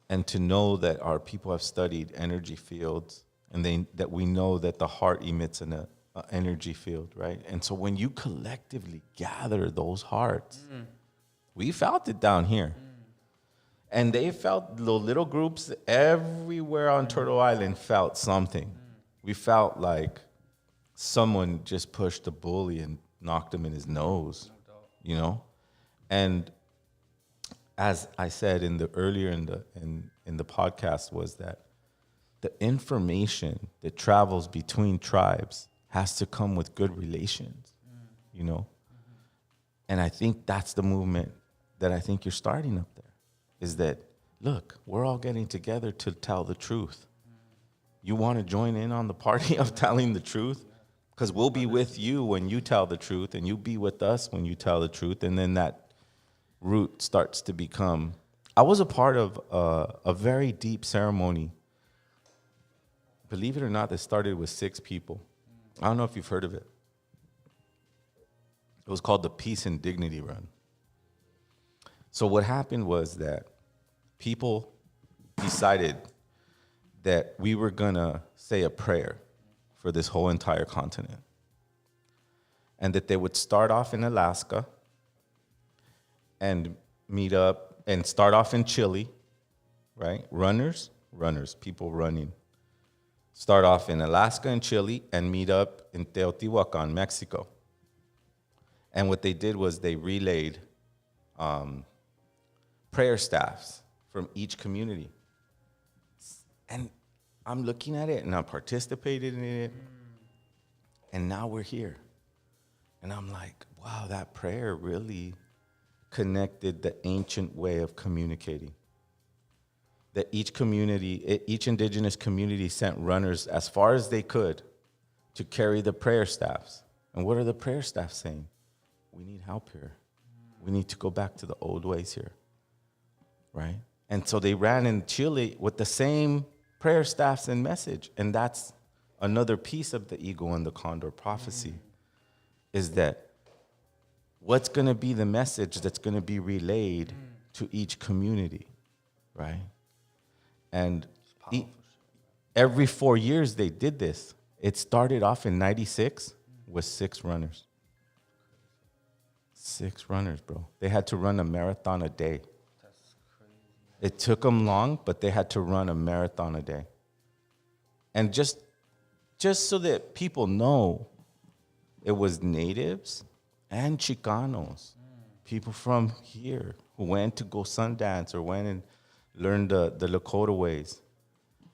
and to know that our people have studied energy fields, and that we know that the heart emits an energy field, right? And so when you collectively gather those hearts, we felt it down here. And they felt, the little groups everywhere on Turtle Island felt something. We felt like someone just pushed a bully and knocked him in his nose, you know? And as I said earlier in the podcast, was that the information that travels between tribes has to come with good relations, you know? And I think that's the movement that I think you're starting up there, is that, look, we're all getting together to tell the truth. You want to join in on the party of telling the truth? Because we'll be with you when you tell the truth, and you'll be with us when you tell the truth. And then that root starts to become... I was a part of a very deep ceremony. Believe it or not, that started with 6 people. I don't know if you've heard of it. It was called the Peace and Dignity Run. So what happened was that people decided that we were gonna say a prayer for this whole entire continent. And that they would start off in Alaska and meet up and start off in Chile, right? Runners, people running. Start off in Alaska and Chile and meet up in Teotihuacan, Mexico. And what they did was they relayed prayer staffs from each community. And I'm looking at it and I participated in it. And now we're here. And I'm like, wow, that prayer really connected the ancient way of communicating. That each community, each indigenous community sent runners as far as they could to carry the prayer staffs. And what are the prayer staffs saying? We need help here. We need to go back to the old ways here, right? And so they ran in Chile with the same prayer staffs and message. And that's another piece of the Eagle and the Condor prophecy, is that what's going to be the message that's going to be relayed to each community, right? And every 4 years they did this. It started off in 96 with 6 runners. 6 runners, bro. They had to run a marathon a day. That's crazy. It took them long, but they had to run a marathon a day. And just so that people know, it was natives and Chicanos, people from here who went to go Sundance or went and learned the Dakota ways,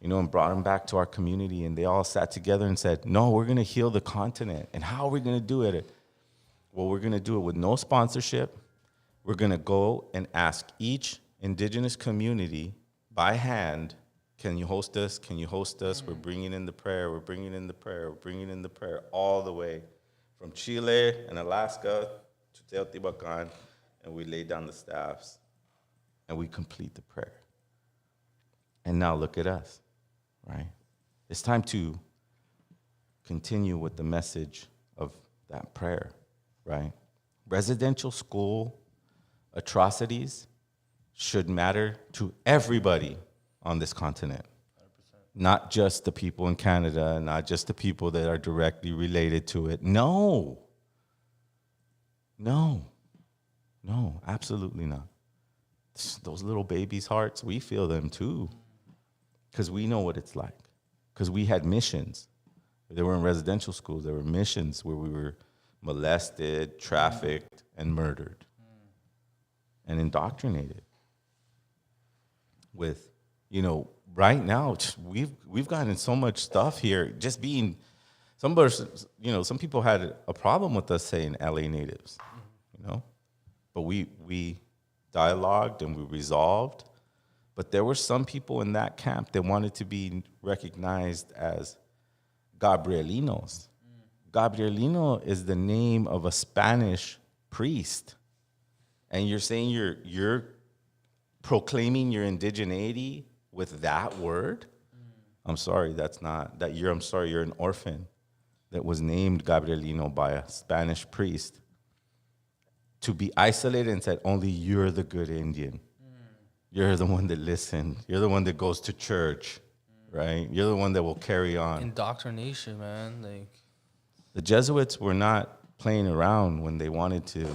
you know, and brought them back to our community. And they all sat together and said, no, we're going to heal the continent. And how are we going to do it? Well, we're going to do it with no sponsorship. We're going to go and ask each indigenous community by hand, can you host us? Can you host us? We're bringing in the prayer. We're bringing in the prayer. We're bringing in the prayer all the way from Chile and Alaska to Teotihuacan, and we lay down the staffs and we complete the prayer. And now look at us, right? It's time to continue with the message of that prayer, right? Residential school atrocities should matter to everybody on this continent. 100%. Not just the people in Canada, not just the people that are directly related to it. No, absolutely not. Those little babies' hearts, we feel them too, because we know what it's like. Because we had missions. They were in residential schools. There were missions where we were molested, trafficked, and murdered, and indoctrinated with, you know, right now we've gotten so much stuff here. Just being, some people had a problem with us saying LA natives, you know, but we dialogued and we resolved. But there were some people in that camp that wanted to be recognized as Gabrielinos. Gabrielino is the name of a Spanish priest. And you're saying you're proclaiming your indigeneity with that word? I'm sorry, you're an orphan that was named Gabrielino by a Spanish priest to be isolated and said, only you're the good Indian. You're the one that listens. You're the one that goes to church, right? You're the one that will carry on. Indoctrination, man. Like the Jesuits were not playing around when they wanted to,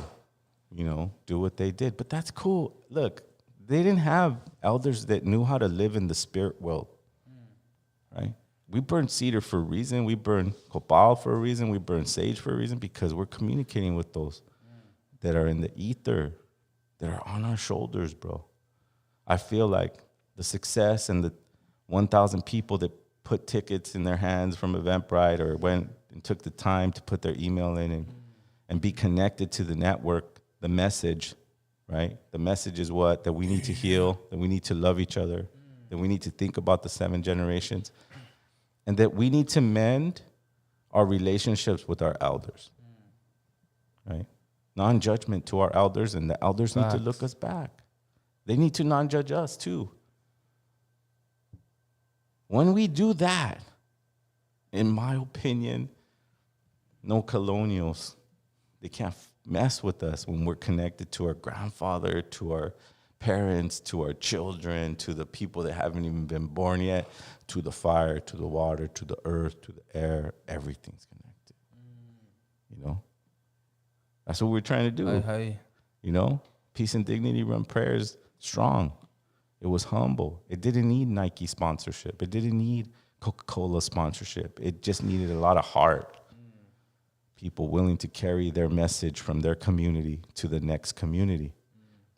do what they did. But that's cool. Look, they didn't have elders that knew how to live in the spirit world, right? We burn cedar for a reason. We burn copal for a reason. We burn sage for a reason because we're communicating with those that are in the ether, that are on our shoulders, bro. I feel like the success and the 1,000 people that put tickets in their hands from Eventbrite or went and took the time to put their email in and be connected to the network, the message, right? The message is what? That we need to heal, that we need to love each other, that we need to think about the 7 generations, and that we need to mend our relationships with our elders, right? Non-judgment to our elders, and the elders need to look us back. They need to non-judge us too. When we do that, in my opinion, no colonials, they can't mess with us when we're connected to our grandfather, to our parents, to our children, to the people that haven't even been born yet, to the fire, to the water, to the earth, to the air. Everything's connected. That's what we're trying to do. Peace and dignity run prayers strong. It was humble. It didn't need Nike sponsorship. It didn't need Coca-Cola sponsorship. It just needed a lot of heart. People willing to carry their message from their community to the next community.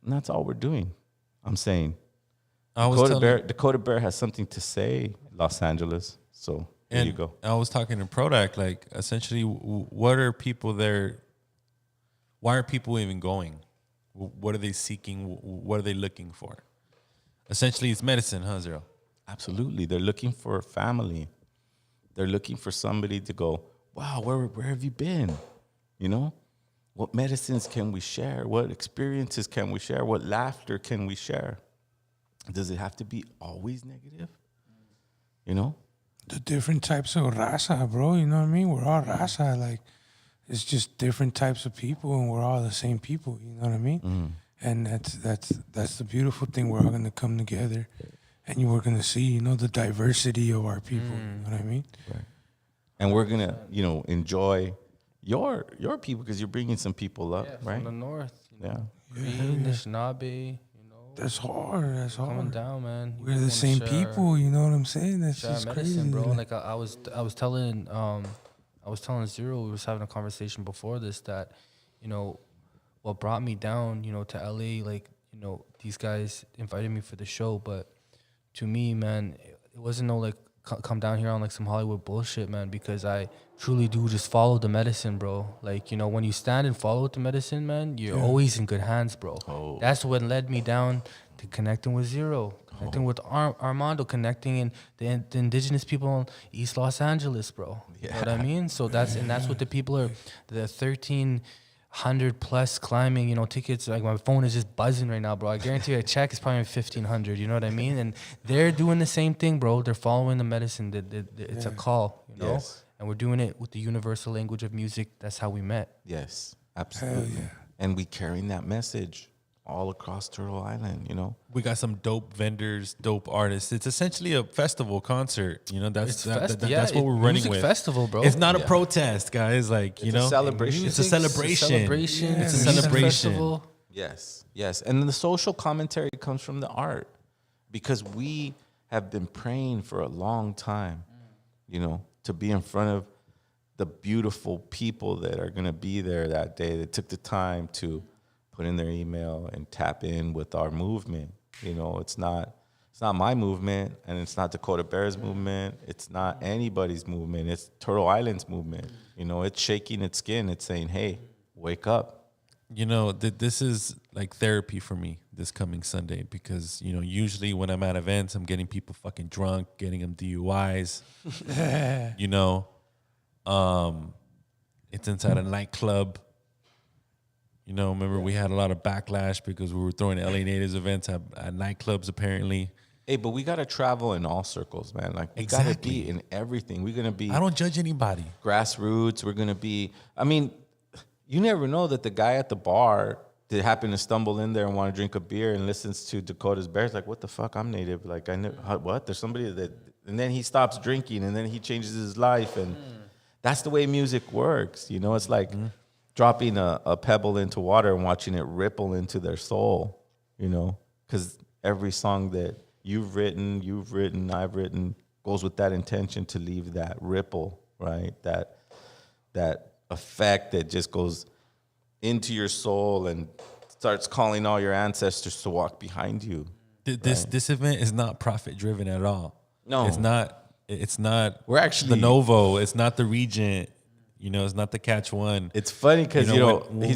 And that's all we're doing. I'm saying Dakota Bear has something to say, Los Angeles. So there you go. I was talking to Prodac, like essentially what are people there? Why are people even going? What are they seeking? What are they looking for? Essentially, it's medicine, huh, Zero? Absolutely. They're looking for a family. They're looking for somebody to go, wow, where have you been? What medicines can we share? What experiences can we share? What laughter can we share? Does it have to be always negative? The different types of raza, bro. You know what I mean? We're all raza. Like, it's just different types of people, and we're all the same people. You know what I mean? And that's the beautiful thing. We're all gonna come together, and we're gonna see, the diversity of our people. You know what I mean? Right. And we're gonna, enjoy your people because you're bringing some people up, right? From the north. Green, Anishinaabe. That's hard. That's hard. Coming down, man. We're the same people. You know what I'm saying? That's just medicine, crazy, bro. Like I was telling Zero, we was having a conversation before this that, what brought me down, to LA, like, these guys invited me for the show, but to me, man, it wasn't no like come down here on like some Hollywood bullshit, man, because I truly do just follow the medicine, bro. Like, when you stand and follow the medicine, man, you're always in good hands, bro. That's what led me down to connecting with Zero, connecting with Armando, connecting in the indigenous people in East Los Angeles, bro. You know what I mean? So that's what the people are, the 1,300 plus climbing, tickets. Like, my phone is just buzzing right now, bro. I guarantee you a check is probably 1,500. You know what I mean? And they're doing the same thing, bro. They're following the medicine. It's a call, Yes. And we're doing it with the universal language of music. That's how we met. Yes, absolutely. And we carrying that message all across Turtle Island, We got some dope vendors, dope artists. It's essentially a festival concert. That's what we're running music with. Festival, bro. It's not a protest, guys. Like, it's a celebration. It's a celebration. It's a celebration. Festival. Yes. And the social commentary comes from the art because we have been praying for a long time, to be in front of the beautiful people that are going to be there that day that took the time to put in their email and tap in with our movement. It's not my movement, and it's not Dakota Bear's movement. It's not anybody's movement. It's Turtle Island's movement. It's shaking its skin. It's saying, hey, wake up. This is like therapy for me this coming Sunday because, usually when I'm at events, I'm getting people fucking drunk, getting them DUIs. It's inside a nightclub. Remember we had a lot of backlash because we were throwing LA Natives events at nightclubs apparently. Hey, but we got to travel in all circles, man. Like, we got to be in everything. We're going to be... I don't judge anybody. Grassroots. We're going to be... I mean, you never know that the guy at the bar they happen to stumble in there and want to drink a beer and listens to Dakota's Bears, like, what the fuck? I'm native. Like, I know what? There's somebody that, and then he stops drinking, and then he changes his life, and that's the way music works. You know, it's like dropping a pebble into water and watching it ripple into their soul. You know, because every song that you've written, I've written, goes with that intention to leave that ripple, right? That effect that just goes into your soul and starts calling all your ancestors to walk behind you. This event is not profit driven at all. No, it's not. It's not. We're actually the Novo. It's not the Regent. You know, it's not the Catch One. It's funny because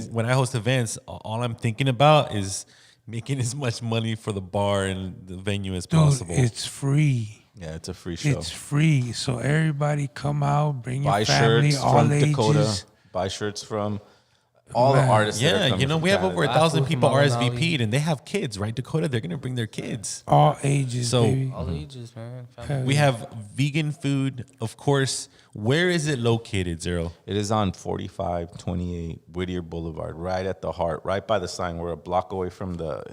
when I host events, all I'm thinking about is making as much money for the bar and the venue as possible. It's free. Yeah, it's a free show. It's free, so everybody come out, bring buy your family, shirts all from ages. Dakota. Buy shirts from all the artists. Yeah, that are you know, from we have Canada. over 1,000 people RSVP'd, and they have kids, right, Dakota? They're gonna bring their kids. All ages, so baby. All ages, man. We have vegan food, of course. Where is it located, Zero? It is on 4528 Whittier Boulevard, right at the heart, right by the sign. We're a block away from the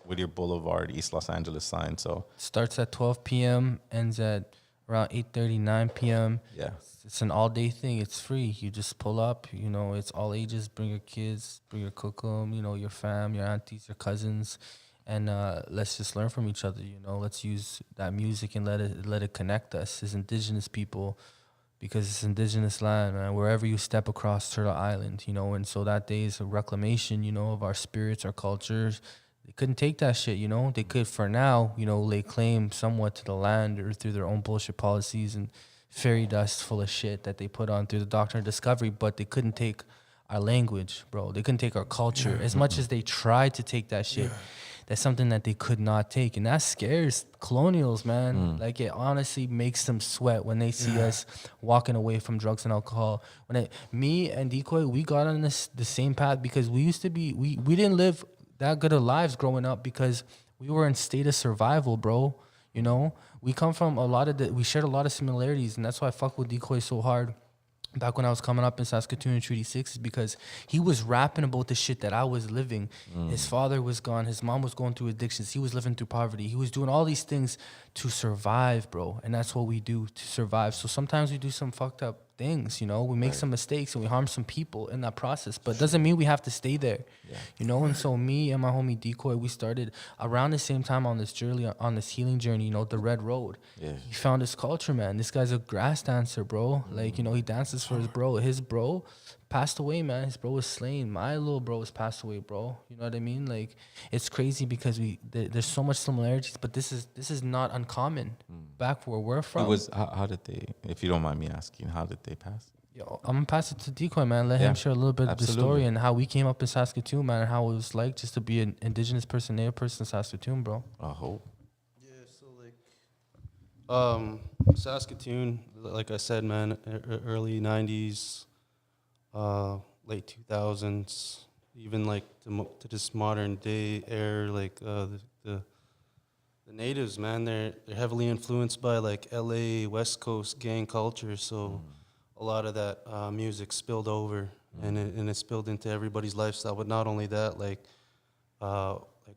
Whittier Boulevard, East Los Angeles sign. So starts at 12 p.m., ends at around 8:30, 9 p.m. Yeah. It's an all-day thing. It's free. You just pull up. You know, it's all ages. Bring your kids. Bring your cookum. You know, your fam, your aunties, your cousins, and let's just learn from each other. You know, let's use that music and let it connect us as Indigenous people, because it's Indigenous land, man. Wherever you step across Turtle Island, you know, and so that day is a reclamation, you know, of our spirits, our cultures. They couldn't take that shit, you know. They could, for now, you know, lay claim somewhat to the land or through their own bullshit policies and fairy dust full of shit that they put on through the doctrine of discovery, but they couldn't take our language, bro. They couldn't take our culture. As much as they tried to take that shit, that's something that they could not take. And that scares colonials, man. Like, it honestly makes them sweat when they see us walking away from drugs and alcohol. Me and Decoy, we got on the same path because we used to be, we didn't live that good of lives growing up because we were in state of survival, bro. You know, we come from we shared a lot of similarities, and that's why I fuck with Decoy so hard. Back when I was coming up in Saskatoon in Treaty 6 is because he was rapping about the shit that I was living. His father was gone. His mom was going through addictions. He was living through poverty. He was doing all these things to survive, bro. And that's what we do to survive. So sometimes we do some fucked up things, you know. We make some mistakes and we harm some people in that process. But it doesn't mean we have to stay there, you know. And so me and my homie Decoy, we started around the same time on this journey, on this healing journey, you know, the Red Road. He found his culture, man. This guy's a grass dancer, bro. Like, you know, he dances for his bro. His bro passed away, man. His bro was slain. My little bro was passed away, bro. You know what I mean? Like, it's crazy because there's so much similarities, but this is not uncommon. Back where we're from. It was how did they? If you don't mind me asking, how did they pass? Yo, I'm gonna pass it to Decoy, man. Let him share a little bit of the story and how we came up in Saskatoon, man, and how it was like just to be an Indigenous person, Native person in Saskatoon, bro. I hope. Yeah, so like, Saskatoon, like I said, man, early '90s, late 2000s, even like to this modern day era, like the natives, man, they're heavily influenced by like LA West Coast gang culture, so a lot of that music spilled over, and it spilled into everybody's lifestyle. But not only that, like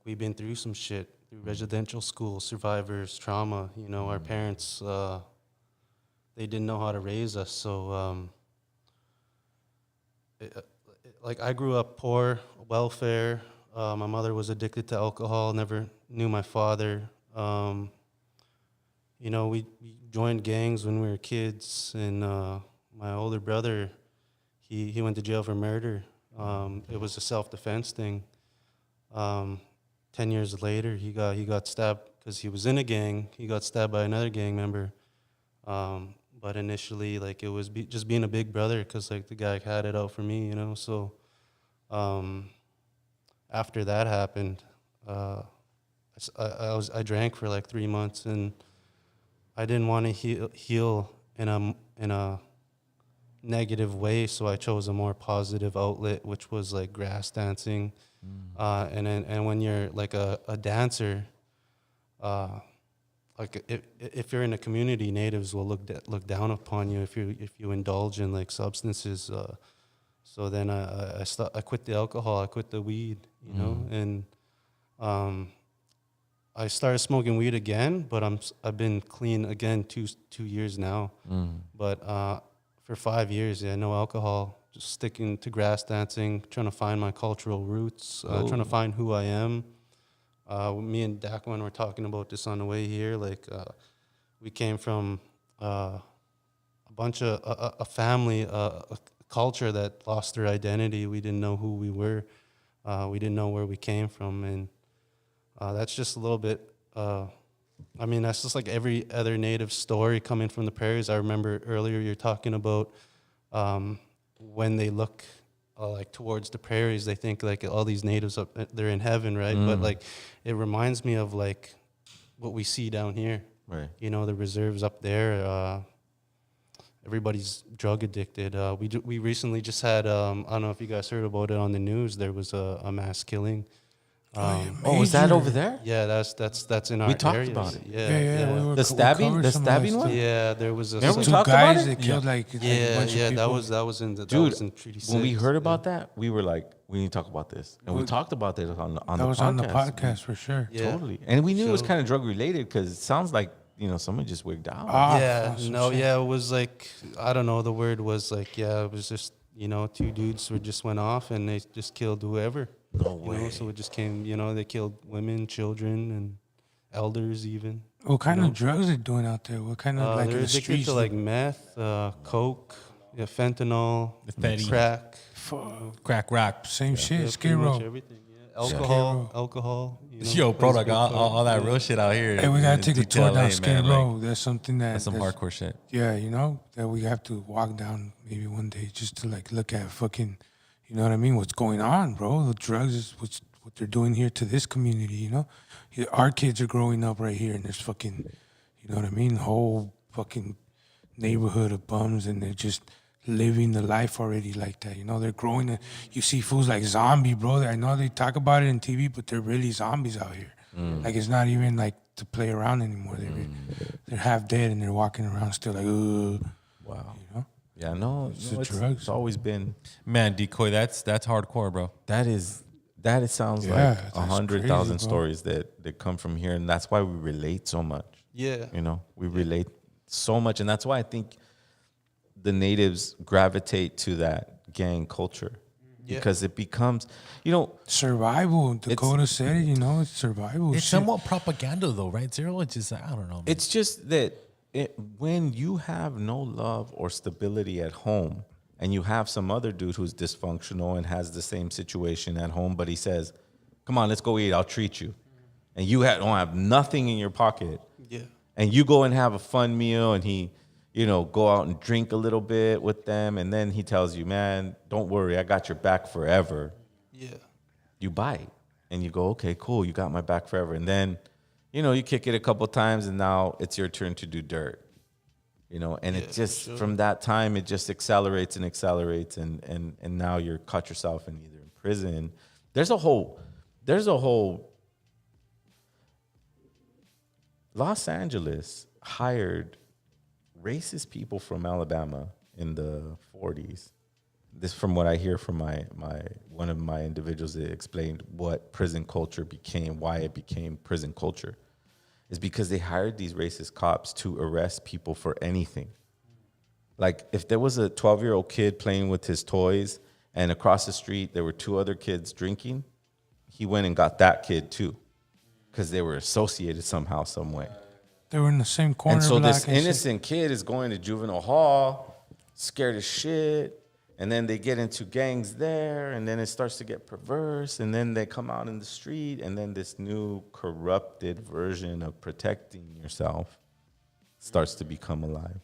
we've been through some shit through residential school, survivors, trauma. You know, our parents, they didn't know how to raise us, so like I grew up poor, welfare. My mother was addicted to alcohol. Never knew my father. You know, we joined gangs when we were kids, and my older brother, he went to jail for murder. It was a self-defense thing. 10 years later, he got stabbed because he was in a gang. He got stabbed by another gang member. But initially, like, it was just being a big brother because, like, the guy had it out for me, you know. So after that happened, I drank for like 3 months, and I didn't want to heal in a negative way, so I chose a more positive outlet, which was like grass dancing. And when you're like a dancer, like if you're in a community, natives will look down upon you if you indulge in like substances. So then I quit the alcohol, I quit the weed, you know, and I started smoking weed again, but I've been clean again 2 years now. But for 5 years, no alcohol, just sticking to grass dancing, trying to find my cultural roots, trying to find who I am. Me and Dakwan were talking about this on the way here. Like, we came from a family, a culture that lost their identity. We didn't know who we were. We didn't know where we came from. And that's just a little bit, I mean, that's just like every other native story coming from the prairies. I remember earlier you're talking about when they look like towards the prairies, they think like all these natives up, they're in heaven, right? But like, it reminds me of like what we see down here. Right. You know, the reserves up there. Everybody's drug addicted. We recently just had, I don't know if you guys heard about it on the news. There was a mass killing. Is that over there? Yeah, that's in our We talked areas. about it. Yeah. We were The stabbing one? Yeah, there was a Remember we two talked guys about it? that killed like a bunch of people. that was in the Dude, was in Treaty 6. when we heard about that, we were like, we need to talk about this. And we talked about this on the That was podcast. on the podcast for sure. Yeah. Totally. And we knew it was kind of drug related because it sounds like, you know, someone just wigged out. It was like, I don't know, the word was like, it was just, you know, two dudes who just went off and they just killed whoever. No way. You know, so it just came, you know, they killed women, children, and elders even. What kind of drugs are they doing out there? What kind of like they're in the addicted streets? to like meth, coke, fentanyl, Fetty. crack. Crack rock. Same shit. Skid pretty much Row. everything. Yeah. Alcohol. You know, Yo, bro, like all that real shit out here. Hey, we gotta take a tour DTLA, down Skid man, Row. like, That's something that's some hardcore shit. Yeah, you know, that we have to walk down maybe one day just to like look at fucking, you know what I mean? What's going on, bro? The drugs is what they're doing here to this community, you know? Our kids are growing up right here and there's fucking, you know what I mean? Whole fucking neighborhood of bums and they're just living the life already like that, you know? They're growing, you see fools like zombie, bro. I know they talk about it in TV, but they're really zombies out here. Like it's not even like to play around anymore. They're half dead and they're walking around still like, Wow. You know? Yeah, no, it's always been. Man, Decoy, that's hardcore, bro. That sounds like 100,000 stories that come from here, and that's why we relate so much. Yeah. You know, we relate so much, and that's why I think the natives gravitate to that gang culture. Because it becomes, you know, survival. Dakota said it, you know, it's survival. It's somewhat propaganda, though, right? Zero, it's just, I don't know, man. It's just that when you have no love or stability at home, and you have some other dude who's dysfunctional and has the same situation at home, but he says, "Come on, let's go eat. I'll treat you," and you don't have nothing in your pocket, and you go and have a fun meal, and he, you know, go out and drink a little bit with them, and then he tells you, "Man, don't worry, I got your back forever." Yeah. You bite, and you go, "Okay, cool, you got my back forever," and then, you know, you kick it a couple times, and now it's your turn to do dirt. You know, and it just, from that time, it just accelerates and accelerates, and now you're caught yourself in either in prison. There's a whole Los Angeles hired racist people from Alabama in the 40s. This, from what I hear from my one of my individuals that explained what prison culture became, why it became prison culture, is because they hired these racist cops to arrest people for anything. Like if there was a 12-year-old kid playing with his toys and across the street there were two other kids drinking, he went and got that kid too because they were associated somehow, some way. They were in the same corner. And so this innocent kid is going to juvenile hall, scared as shit, and then they get into gangs there, and then it starts to get perverse, and then they come out in the street, and then this new corrupted version of protecting yourself starts to become alive.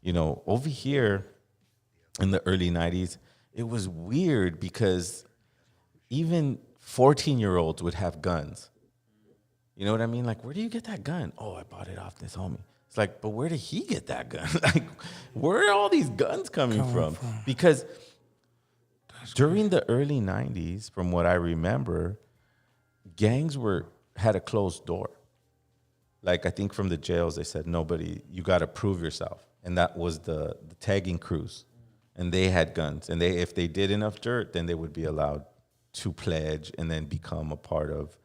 You know, over here in the early 90s, it was weird because even 14-year-olds would have guns. You know what I mean? Like, where do you get that gun? Oh, I bought it off this homie. It's like, but where did he get that gun? Like, where are all these guns coming from? Because during the early 90s, from what I remember, gangs had a closed door. Like, I think from the jails, they said, nobody, you got to prove yourself. And that was the tagging crews. and they had guns, and if they did enough dirt, then they would be allowed to pledge and then become a part of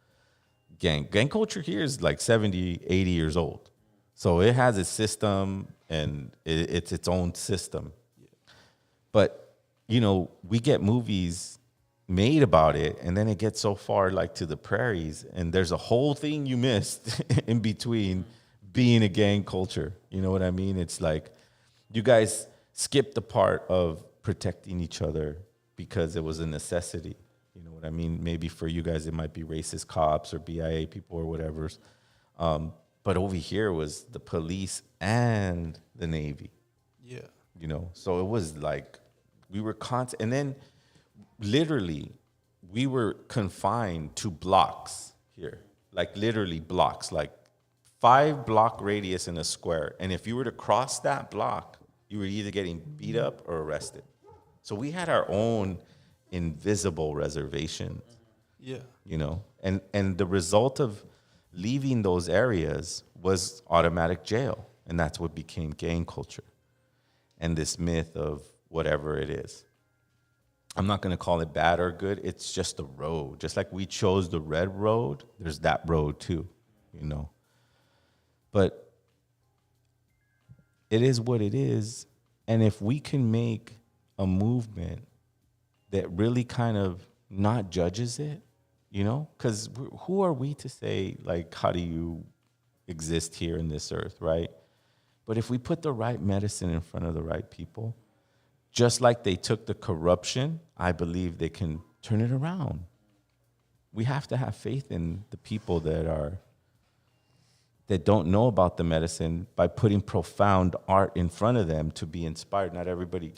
gang culture. Here is like 70, 80 years old, so it has a system, and it's its own system. But we get movies made about it, and then it gets so far like to the prairies, and there's a whole thing you missed in between being a gang culture. You know what I mean? It's like you guys skipped the part of protecting each other because it was a necessity. You know what I mean? Maybe for you guys it might be racist cops or BIA people or whatever. But over here was the police and the Navy. Yeah. So it was like we were constant, and then literally we were confined to blocks here, like literally blocks, like 5-block radius in a square. And if you were to cross that block, you were either getting beat up or arrested. So we had our own invisible reservation. Yeah. And the result of leaving those areas was automatic jail. And that's what became gang culture and this myth of whatever it is. I'm not going to call it bad or good. It's just a road. Just like we chose the red road, there's that road too, But it is what it is. And if we can make a movement that really kind of not judges it, because who are we to say, like, how do you exist here in this earth, right? But if we put the right medicine in front of the right people, just like they took the corruption, I believe they can turn it around. We have to have faith in the people that don't know about the medicine by putting profound art in front of them to be inspired. Not everybody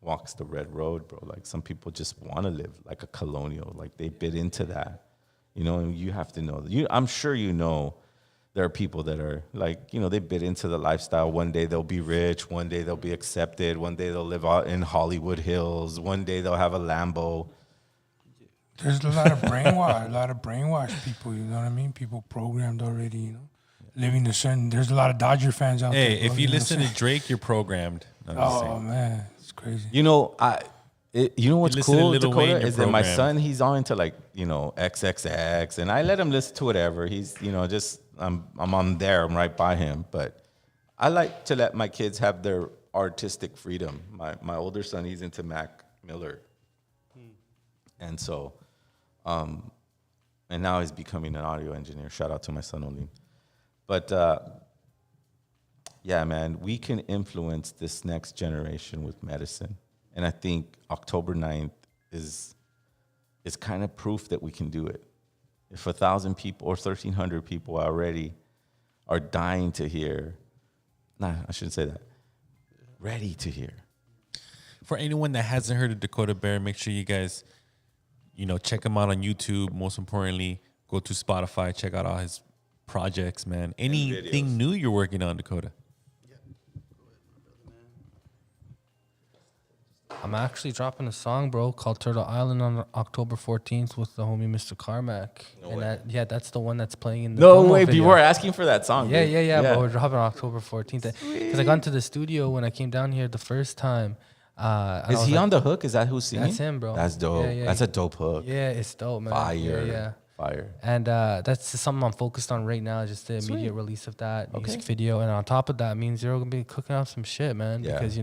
walks the red road, bro. Like some people just want to live like a colonial, like they bit into that, and you have to know. I'm sure there are people that are like, they bit into the lifestyle. One day they'll be rich, one day they'll be accepted, one day they'll live out in Hollywood Hills, one day they'll have a Lambo. There's a lot of brainwashed people, you know what I mean? People programmed already, living a certain. There's a lot of Dodger fans out there. Hey, if you listen to Drake, you're programmed. Oh man, it's crazy. You know what's cool, Dakota, is that my programmed. son, he's all into like, XXX, and I let him listen to whatever. He's, I'm on there, I'm right by him, but I like to let my kids have their artistic freedom. My older son, he's into Mac Miller, and so, and now he's becoming an audio engineer. Shout out to my son Olim. But yeah, man, we can influence this next generation with medicine. And I think October 9th is kind of proof that we can do it. If 1,000 people or 1,300 people already are dying to hear, I shouldn't say that, ready to hear. For anyone that hasn't heard of Dakota Bear, make sure you guys, check him out on YouTube. Most importantly, go to Spotify, check out all his projects, man. Anything new you're working on, Dakota? I'm actually dropping a song, bro, called Turtle Island on October 14th with the homie Mr. Carmack. That's the one that's playing in the No promo way, video. people are asking for that song. Yeah, but we're dropping on October 14th. Because I got into the studio when I came down here the first time. Is he on the hook? Is that who's singing? That's him, bro. That's dope. Yeah. That's a dope hook. Yeah, it's dope, man. Fire. And that's just something I'm focused on right now, just the immediate release of that music video. And on top of that, me and Zero going to be cooking up some shit, man. Yeah. Because,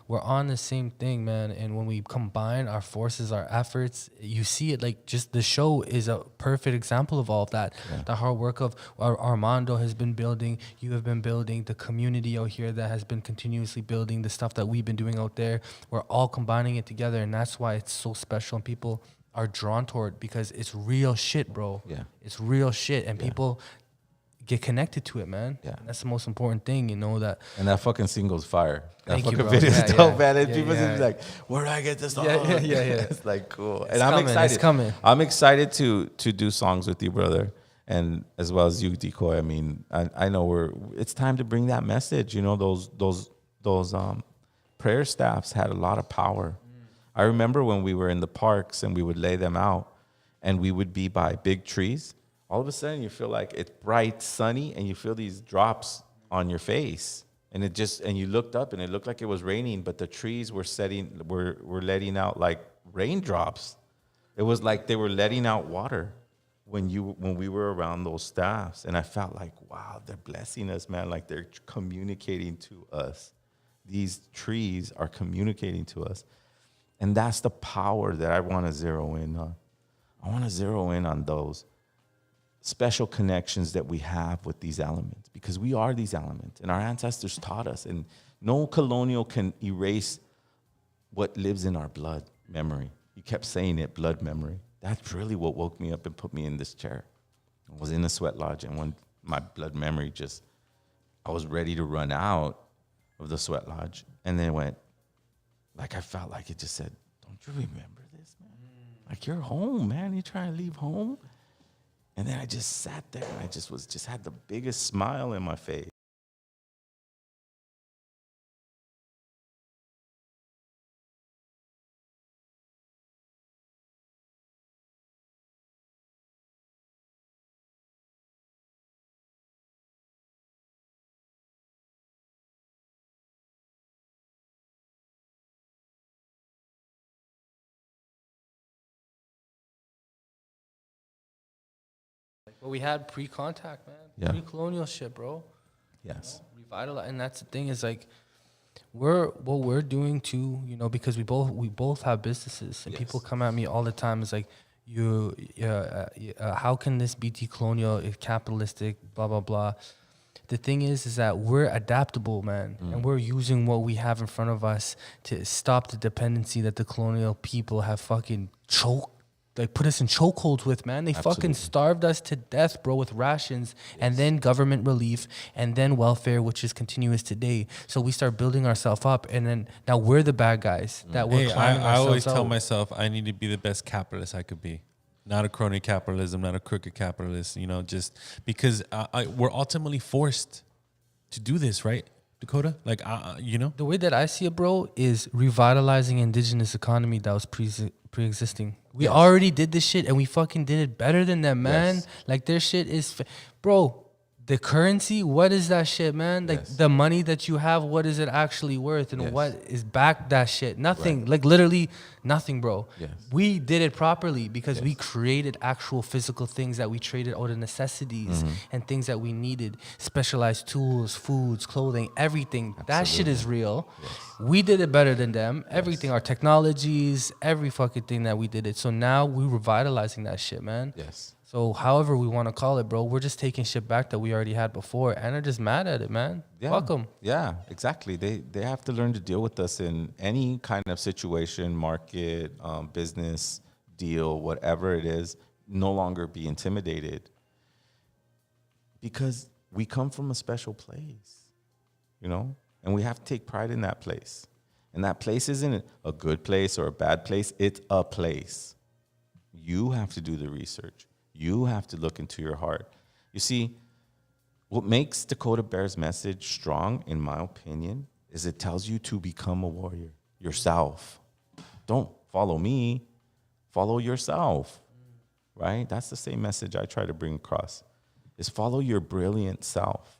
we're on the same thing, man. And when we combine our forces, our efforts, you see it like just the show is a perfect example of all of that. Yeah. The hard work of Armando has been building, you have been building, the community out here that has been continuously building, the stuff that we've been doing out there. We're all combining it together. And that's why it's so special. And people are drawn toward it because it's real shit, bro. Yeah. It's real shit. And people get connected to it, man. Yeah. And that's the most important thing, that. And that fucking single's fire. That Thank you, fucking bro. video is dope, man. And Yeah, people yeah. just be like, where do I get this song? Yeah. It's like cool. It's and I'm coming, excited. it's coming. I'm excited to do songs with you, brother. And as well as you, Decoy. I mean, I know it's time to bring that message. Those prayer staffs had a lot of power. I remember when we were in the parks and we would lay them out and we would be by big trees. All of a sudden you feel like it's bright, sunny, and you feel these drops on your face. And and you looked up and it looked like it was raining, but the trees were letting out like raindrops. It was like they were letting out water when we were around those staffs. And I felt like, wow, they're blessing us, man. Like they're communicating to us. These trees are communicating to us. And that's the power that I want to zero in on. I want to zero in on those special connections that we have with these elements, because we are these elements and our ancestors taught us, and no colonial can erase what lives in our blood memory. You kept saying it, blood memory. That's really what woke me up and put me in this chair. I was in the sweat lodge, and when my blood memory I was ready to run out of the sweat lodge, and then it went, like I felt like it just said, don't you remember this, man? Like, you're home, man. You trying to leave home? And then I just sat there and I just had the biggest smile in my face. What we had pre-contact, man. Yeah. Pre-colonial shit, bro. Yes. Revitalize, and that's the thing is like, what we're doing too, you know, because we both have businesses, and people come at me all the time. It's like, how can this be decolonial, if capitalistic, blah blah blah. The thing is that we're adaptable, man, and we're using what we have in front of us to stop the dependency that the colonial people have fucking put us in chokeholds with, man. They fucking starved us to death, bro, with rations, and then government relief, and then welfare, which is continuous today. So we start building ourselves up, and then now we're the bad guys that we're climbing I always ourselves tell out. myself I need to be the best capitalist I could be. Not a crony capitalism, not a crooked capitalist, you know, just because we're ultimately forced to do this, right, Dakota? Like, you know? The way that I see it, bro, is revitalizing indigenous economy that was pre-existing. We already did this shit, and we fucking did it better than them, man. Yes. Like, their shit is... Bro, the currency, what is that shit, man? Like, the money that you have, what is it actually worth? And what is back that shit? Nothing. Right. Like, literally nothing, bro. Yes. We did it properly because we created actual physical things that we traded out of necessities and things that we needed. Specialized tools, foods, clothing, everything. That shit is real. Yes. We did it better than them. Everything, our technologies, every fucking thing that we did it. So now we're revitalizing that shit, man. Yes. So however we want to call it, bro, we're just taking shit back that we already had before, and are just mad at it, man. Yeah. Fuck them. Yeah, exactly. They have to learn to deal with us in any kind of situation, market, business, deal, whatever it is, no longer be intimidated. Because we come from a special place, you know? And we have to take pride in that place. And that place isn't a good place or a bad place. It's a place. You have to do the research. You have to look into your heart. You see, what makes Dakota Bear's message strong, in my opinion, is it tells you to become a warrior yourself. Don't follow me, follow yourself, right? That's the same message I try to bring across, is follow your brilliant self.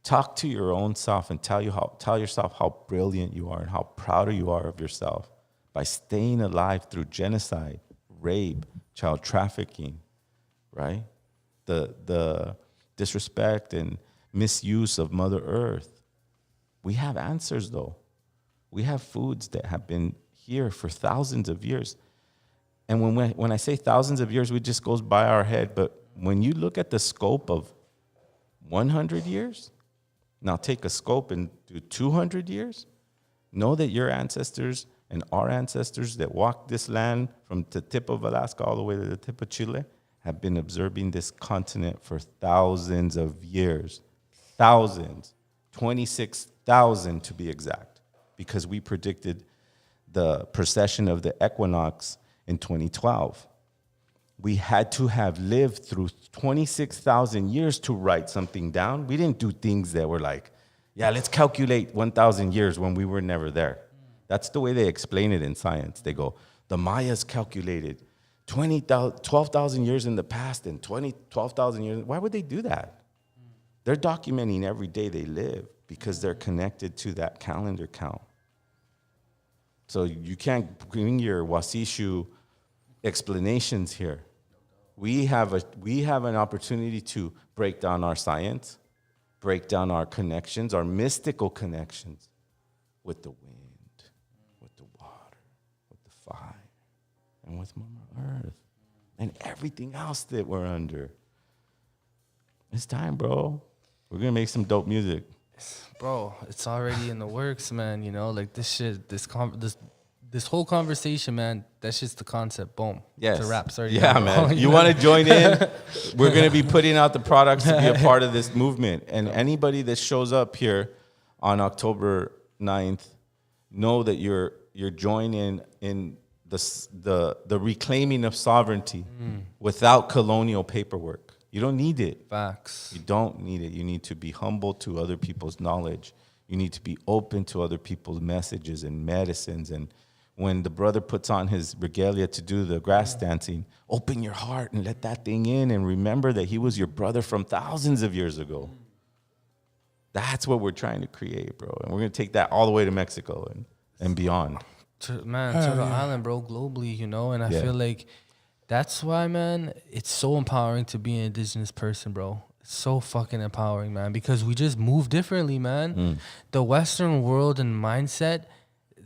Talk to your own self and tell yourself how brilliant you are and how proud you are of yourself by staying alive through genocide, rape, child trafficking, right? The disrespect and misuse of Mother Earth. We have answers, though. We have foods that have been here for thousands of years. And when I say thousands of years, it just goes by our head. But when you look at the scope of 100 years, now take a scope and do 200 years, know that your ancestors and our ancestors that walked this land from the tip of Alaska all the way to the tip of Chile have been observing this continent for thousands of years. Thousands. 26,000 to be exact, because we predicted the precession of the equinox in 2012. We had to have lived through 26,000 years to write something down. We didn't do things that were like, yeah, let's calculate 1,000 years when we were never there. That's the way they explain it in science. They go, the Mayas calculated 12,000 years in the past and 12,000 years. Why would they do that? They're documenting every day they live. because they're connected to that calendar count. So you can't bring your Wasishu explanations here. We have an opportunity to break down our science, break down our connections, our mystical connections with the wind, with the water, with the fire, and with Mama Earth, and everything else that we're under. It's time, bro. We're gonna make some dope music. Bro, it's already in the works, man. You know, like this shit, this whole conversation, man. That's just the concept. Boom. Yes. It's a wrap. Sorry. Yeah, man. You want to join in? We're gonna be putting out the products to be a part of this movement. And anybody that shows up here on October 9th, know that you're joining in the reclaiming of sovereignty without colonial paperwork. You don't need it. Facts. You don't need it. You need to be humble to other people's knowledge. You need to be open to other people's messages and medicines. And when the brother puts on his regalia to do the grass dancing, open your heart and let that thing in and remember that he was your brother from thousands of years ago. That's what we're trying to create, bro. And we're going to take that all the way to Mexico and beyond. To the island, bro, globally, you know? And I feel like that's why, man, it's so empowering to be an indigenous person, bro. It's so fucking empowering, man, because we just move differently, man. The Western world and mindset,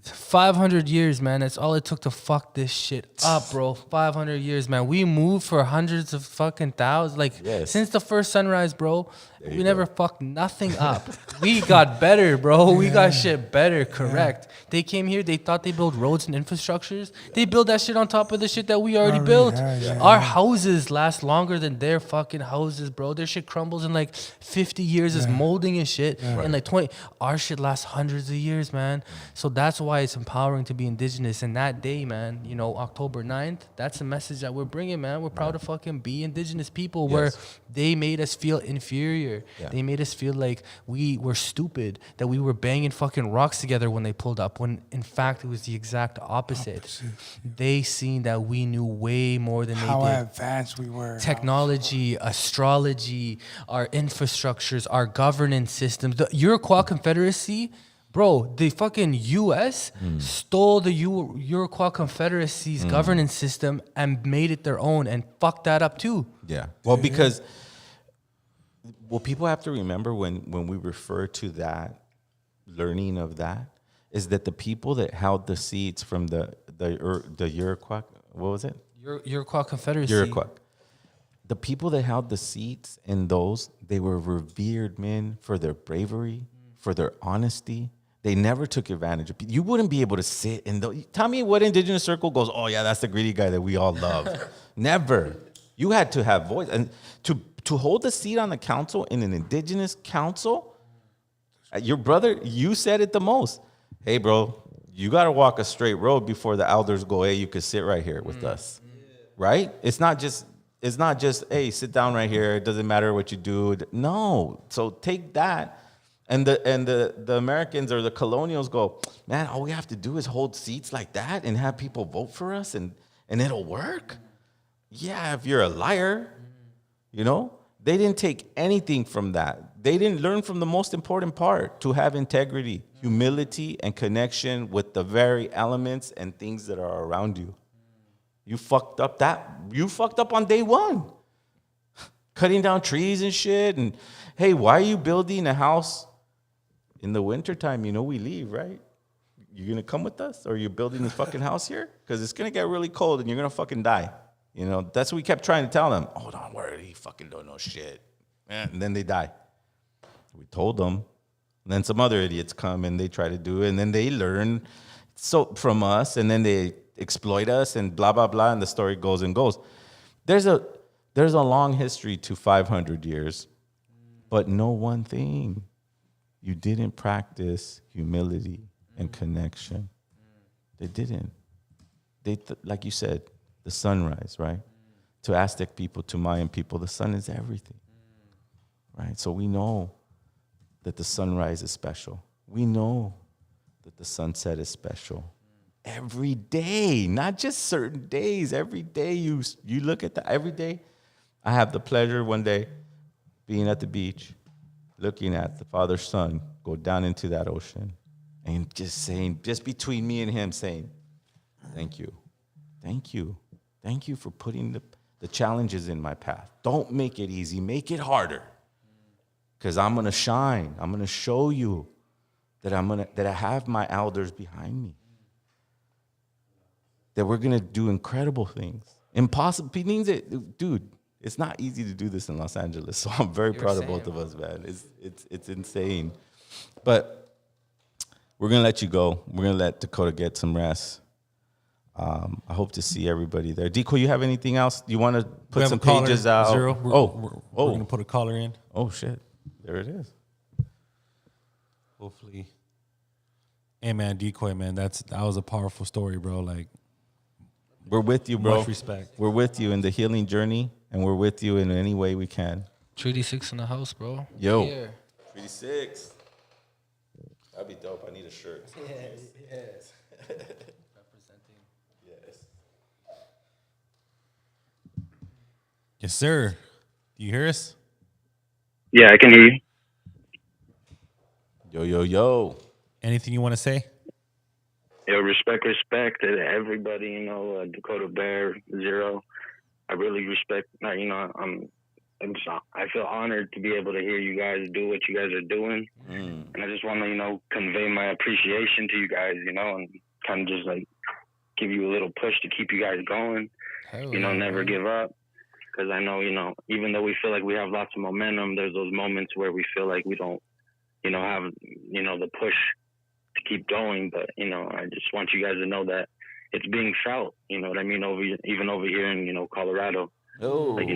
500 years, man. That's all it took to fuck this shit up, bro. 500 years, man. We moved for hundreds of fucking thousands. Like, since the first sunrise, bro, we never fucked nothing up. We got better, bro. We got shit better, correct. They came here, they thought they built roads and infrastructures. They built that shit on top of the shit that we already built. Our houses last longer than their fucking houses, bro. Their shit crumbles in like 50 years, is molding and shit. And like 20, our shit lasts hundreds of years, man. So that's why it's empowering to be indigenous. And that day, man, you know, October 9th, that's the message that we're bringing, man. We're proud to fucking be indigenous people where they made us feel inferior. They made us feel like we were stupid, that we were banging fucking rocks together when they pulled up, when in fact it was the exact opposite. They seen that we knew way more than they did. How advanced we were. Technology, astrology, our infrastructures, our governance systems. The Iroquois Confederacy, bro, the fucking U.S. stole the Iroquois Confederacy's governance system and made it their own and fucked that up too. Yeah. Well, because what people have to remember when we refer to that, learning of that, is that the people that held the seats from the Iroquois, what was it? Iroquois Confederacy. Iroquois. The people that held the seats in those, they were revered men for their bravery, for their honesty. They never took advantage of people. You wouldn't be able to sit in the... Tell me what indigenous circle goes, oh yeah, that's the greedy guy that we all love. Never. You had to have voice. And to hold a seat on the council in an indigenous council, your brother, you said it the most. Hey, bro, you got to walk a straight road before the elders go, hey, you could sit right here with us. Right? It's not just, hey, sit down right here. It doesn't matter what you do. No. So take that. And the Americans or the colonials go, man, all we have to do is hold seats like that and have people vote for us and it'll work. Yeah, if you're a liar, you know, they didn't take anything from that. They didn't learn from the most important part, to have integrity, humility, and connection with the very elements and things that are around you. You fucked up on day one. Cutting down trees and shit. And hey, why are you building a house in the wintertime? You know we leave, right? You're going to come with us? Or you're building this fucking house here? Because it's going to get really cold and you're going to fucking die. You know, that's what we kept trying to tell them. Oh, don't worry, you fucking don't know shit. And then they die. We told them. And then some other idiots come and they try to do it. And then they learn from us. And then they exploit us and blah, blah, blah. And the story goes and goes. There's a long history to 500 years. But know one thing. You didn't practice humility and connection. They didn't. Like you said, the sunrise, right? To Aztec people, to Mayan people, the sun is everything, right? So we know that the sunrise is special. We know that the sunset is special. Every day, not just certain days. Every day you look at that. Every day, I have the pleasure one day being at the beach, looking at the Father's Son go down into that ocean and just saying, just between me and him, saying, thank you. Thank you. Thank you for putting the challenges in my path. Don't make it easy. Make it harder. Because I'm going to shine. I'm going to show you that I have my elders behind me. That we're going to do incredible things. Impossible things that, dude, it's not easy to do this in Los Angeles. So I'm very proud of both of us, man. It's insane. But we're going to let you go. We're going to let Dakota get some rest. I hope to see everybody there. Deco, you have anything else? You want to put some pages out? Zero. We're going to put a caller in. Oh, shit. There it is. Hopefully. Hey, man, Decoy, man, that was a powerful story, bro. Like, we're with you, bro. Much respect. We're with you in the healing journey, and we're with you in any way we can. Treaty 6 in the house, bro. Yo. Here. Treaty 6. That'd be dope. I need a shirt. Yes. Representing. Yes. Yes, sir. Do you hear us? Yeah, I can hear you. Yo. Anything you want to say? Yo, respect to everybody, Dakota Bear, Zero. I really respect, I feel honored to be able to hear you guys do what you guys are doing. And I just want to, convey my appreciation to you guys, and kind of just like give you a little push to keep you guys going, never give up. Because I know, even though we feel like we have lots of momentum, there's those moments where we feel like we don't, have, the push to keep going. But, I just want you guys to know that it's being felt, you know what I mean? Even over here in, Colorado. Oh. Like,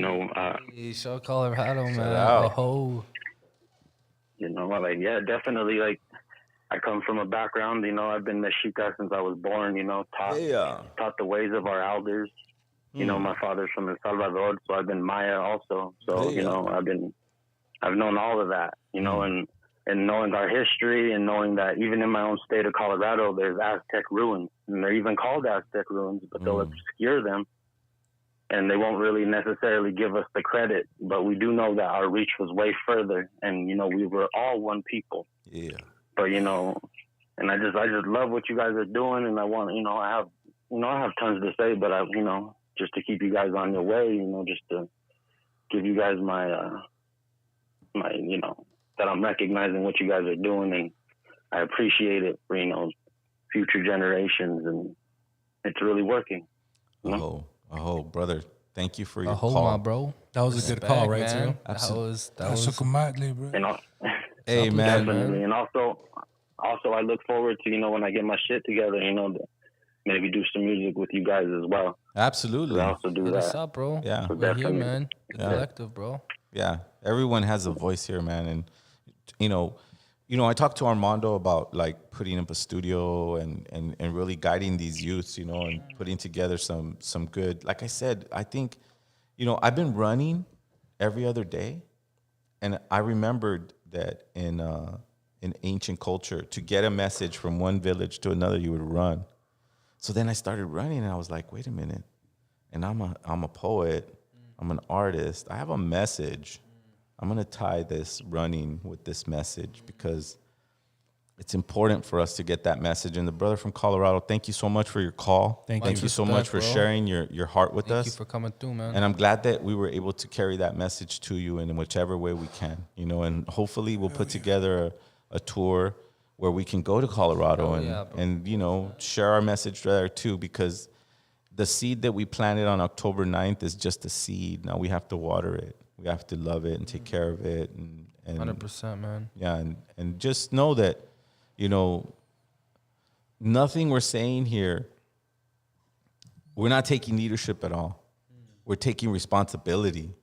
Show Colorado, man. out. Oh. Definitely, like, I come from a background, I've been Mexica since I was born, taught the ways of our elders. My father's from El Salvador, so I've been Maya also. So, I've known all of that, and knowing our history and knowing that even in my own state of Colorado, there's Aztec ruins, and they're even called Aztec ruins, but they'll obscure them, and they won't really necessarily give us the credit. But we do know that our reach was way further, and, we were all one people. Yeah. But, and I just love what you guys are doing, and I want, I have tons to say, but just to keep you guys on your way, just to give you guys my, that I'm recognizing what you guys are doing, and I appreciate it for, future generations, and it's really working. Oh, brother. Thank you for your call. call. Bro. That was a good call, right, Zero? That was a comadre, bro. Hey, man. Definitely. And also I look forward to, when I get my shit together, maybe do some music with you guys as well. Absolutely. I also do that. What's up, bro? Yeah. So We're here, man. Collective, bro. Yeah. Everyone has a voice here, man. And, I talked to Armando about like putting up a studio and really guiding these youths, and putting together some good, like I said, I think, I've been running every other day. And I remembered that in ancient culture, to get a message from one village to another, you would run. So then I started running, and I was like, wait a minute. And I'm a poet. I'm an artist. I have a message. I'm going to tie this running with this message because it's important for us to get that message. And the brother from Colorado, thank you so much for your call. Thank you so much for sharing your heart with us. Thank you for coming through, man. And I'm glad that we were able to carry that message to you in whichever way we can, and hopefully we'll put together a tour where we can go to Colorado and share our message there too, because the seed that we planted on October 9th is just a seed. Now we have to water it. We have to love it and take care of it. And 100%, man. Yeah, and just know that, nothing we're saying here, we're not taking leadership at all. We're taking responsibility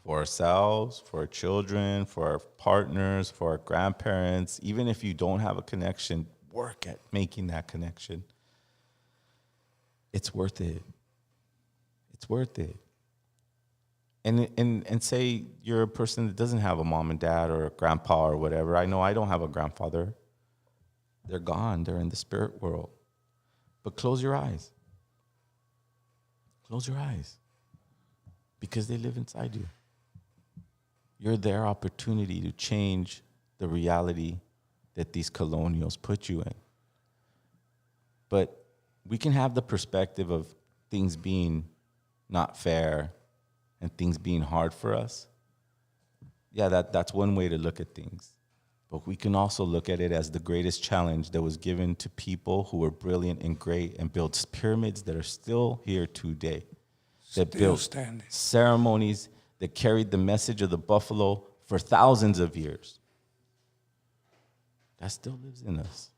for ourselves, for our children, for our partners, for our grandparents. Even if you don't have a connection, work at making that connection. It's worth it. It's worth it. And say you're a person that doesn't have a mom and dad or a grandpa or whatever. I know I don't have a grandfather. They're gone. They're in the spirit world. But close your eyes. Close your eyes. Because they live inside you. you're their opportunity to change the reality that these colonials put you in. But we can have the perspective of things being not fair and things being hard for us. Yeah, that's one way to look at things. But we can also look at it as the greatest challenge that was given to people who were brilliant and great and built pyramids that are still here today. That built ceremonies that carried the message of the buffalo for thousands of years. That still lives in us.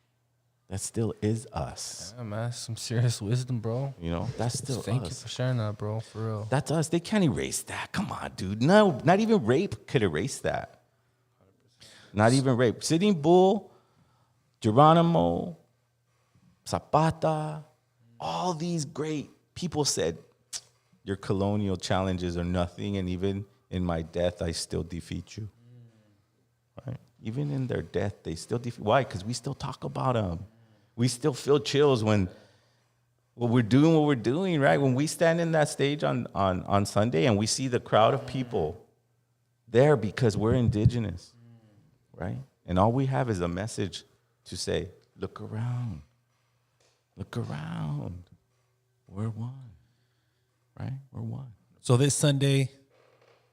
That still is us. Yeah, man, some serious wisdom, bro. You know, that's still Thank us. you for sharing that, bro, for real. That's us. They can't erase that. Come on, dude. No, not even rape could erase that. Not even rape. Sitting Bull, Geronimo, Zapata, all these great people said, your colonial challenges are nothing, and even in my death, I still defeat you. Right? Even in their death, they still defeat. Why? Because we still talk about them. We still feel chills when we're doing what we're doing, right? When we stand in that stage on Sunday and we see the crowd of people there because we're indigenous, right? And all we have is a message to say, look around. Look around. We're one, right? We're one. So this Sunday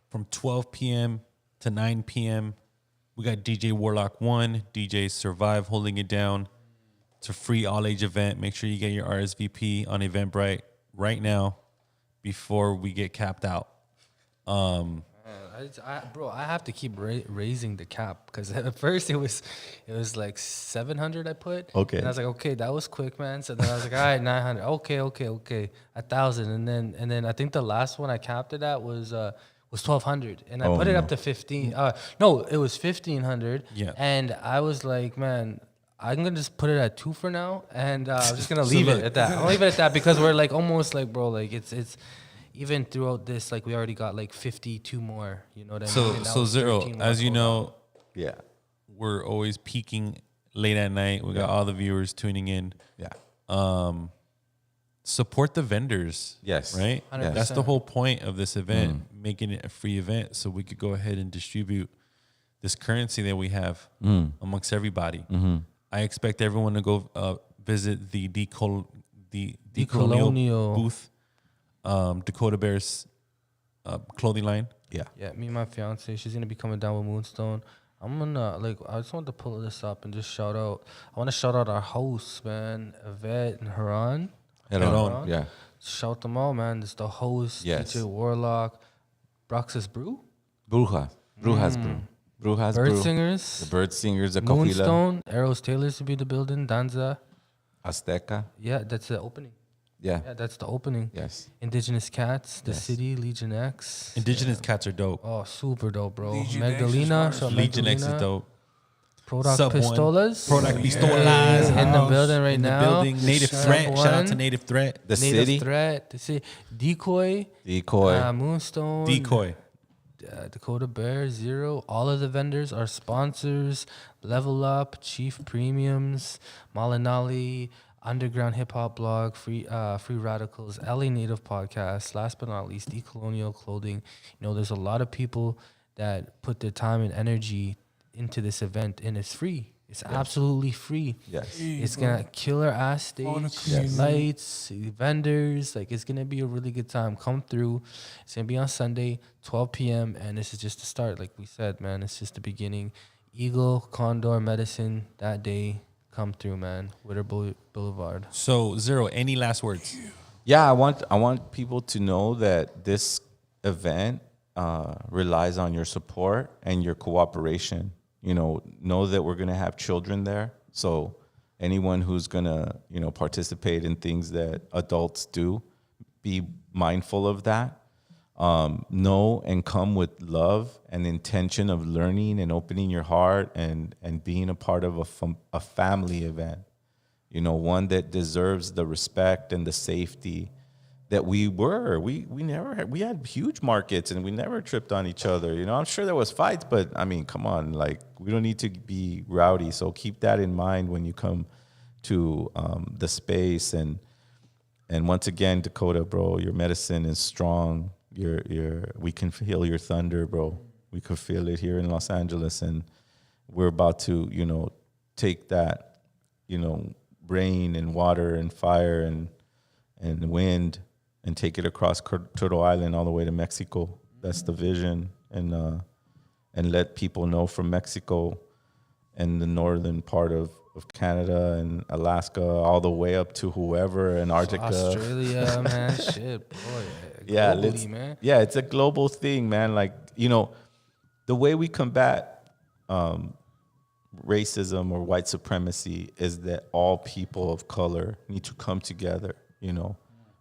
from 12 p.m. to 9 p.m., we got DJ Warlock 1, DJ Survive holding it down. It's a free all-age event. Make sure you get your RSVP on Eventbrite right now before we get capped out. I have to keep raising the cap because at first it was like 700 I put. Okay. And I was like, okay, that was quick, man. So then I was like, all right, 900. Okay. 1,000. And then I think the last one I capped it at was 1,200, and I put it up to 15. No, it was 1,500. Yeah. And I was like, man, I'm gonna just put it at 2 for now, and I'm just gonna leave it at that. I'll leave it at that because we're like almost like, bro, like it's even throughout this, like we already got like 52 more. You know what I mean? So Zero, as you know, yeah, we're always peaking late at night. We got all the viewers tuning in. Yeah. Support the vendors. Yes. Right? 100%. That's the whole point of this event, making it a free event so we could go ahead and distribute this currency that we have amongst everybody. I expect everyone to go visit the Decolonial booth, Dakota Bears clothing line. Yeah. Yeah, me and my fiance, she's gonna be coming down with Moonstone. I'm gonna I just want to pull this up and just shout out. I want to shout out our hosts, man, Yvette and Haran. Haran, yeah. Shout them all, man. It's the host, Yes. DJ Warlock, Broxus Brew, Brujas Brew. Brujas Bird Brew. Singers, The Bird Singers, the Coquila, Moonstone, Arrows Taylors to be the building, Danza. Azteca. Yeah, that's the opening. Yeah. Yeah, that's the opening. Yes. Indigenous Cats, The Yes. City, Legion X. Indigenous cats are dope. Oh, super dope, bro. Legion X is Magdalena, hard. shout out Legion X is Magdalena. dope. Product Sub One. Pistolas. Product Yeah. Pistolas. In the building right In the now. building. Native Sub Threat. Shout out to One. Native Threat. The Native City. Threat. The City. Decoy. Moonstone. Decoy. Dakota Bear, Zero. All of the vendors are sponsors. Level Up, Chief Premiums, Malinali, Underground Hip Hop Blog, Free Radicals, LA Native Podcast. Last but not least, Decolonial Clothing. You know, there's a lot of people that put their time and energy into this event, and it's free. It's absolutely free. Yes. It's gonna killer ass stage, lights, vendors. Like, it's gonna be a really good time. Come through. It's gonna be on Sunday, 12 p.m. And this is just the start. Like we said, man, it's just the beginning. Eagle, Condor, Medicine that day. Come through, man. Witter Boulevard. So Zero, any last words? Yeah, I want people to know that this event relies on your support and your cooperation. You know that we're gonna have children there. So anyone who's gonna, participate in things that adults do, be mindful of that. Know and come with love and intention of learning and opening your heart and being a part of a family event. One that deserves the respect and the safety that we were. We had huge markets and we never tripped on each other. I'm sure there was fights, but I mean, come on, like, we don't need to be rowdy. So keep that in mind when you come to the space. And once again, Dakota, bro, your medicine is strong. We can feel your thunder, bro. We could feel it here in Los Angeles, and we're about to, take that, rain and water and fire and wind and take it across Turtle Island all the way to Mexico. That's the vision, and let people know from Mexico and the northern part of Canada and Alaska, all the way up to whoever, Antarctica, Australia, man, shit, boy, globally, man. Yeah, it's a global thing, man. Like, the way we combat racism or white supremacy is that all people of color need to come together.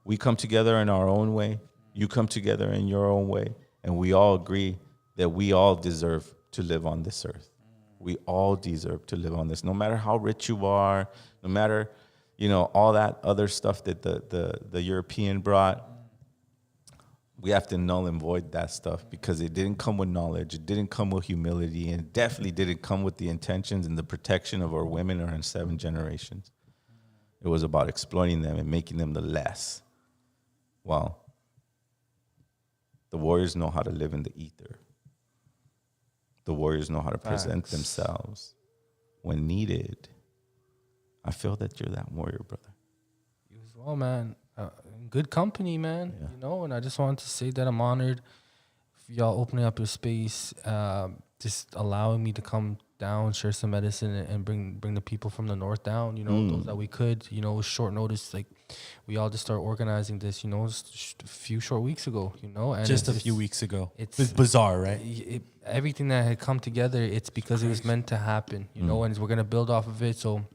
We come together in our own way. You come together in your own way, and we all agree that we all deserve to live on this earth. We all deserve to live on this, no matter how rich you are, no matter, all that other stuff that the European brought. We have to null and void that stuff because it didn't come with knowledge. It didn't come with humility, and it definitely didn't come with the intentions and the protection of our women or in 7 generations. It was about exploiting them and making them the less. Well, the warriors know how to live in the ether. The warriors know how to present themselves when needed. I feel that you're that warrior, brother. You as well, man. Good company, man. Yeah. And I just wanted to say that I'm honored for y'all opening up your space, just allowing me to come down, share some medicine, and bring the people from the north down. Those that we could. Short notice, like we all just started organizing this. Just a few short weeks ago. And just a few weeks ago. It's bizarre, right? Everything that had come together, it's because it was meant to happen. And we're gonna build off of it. So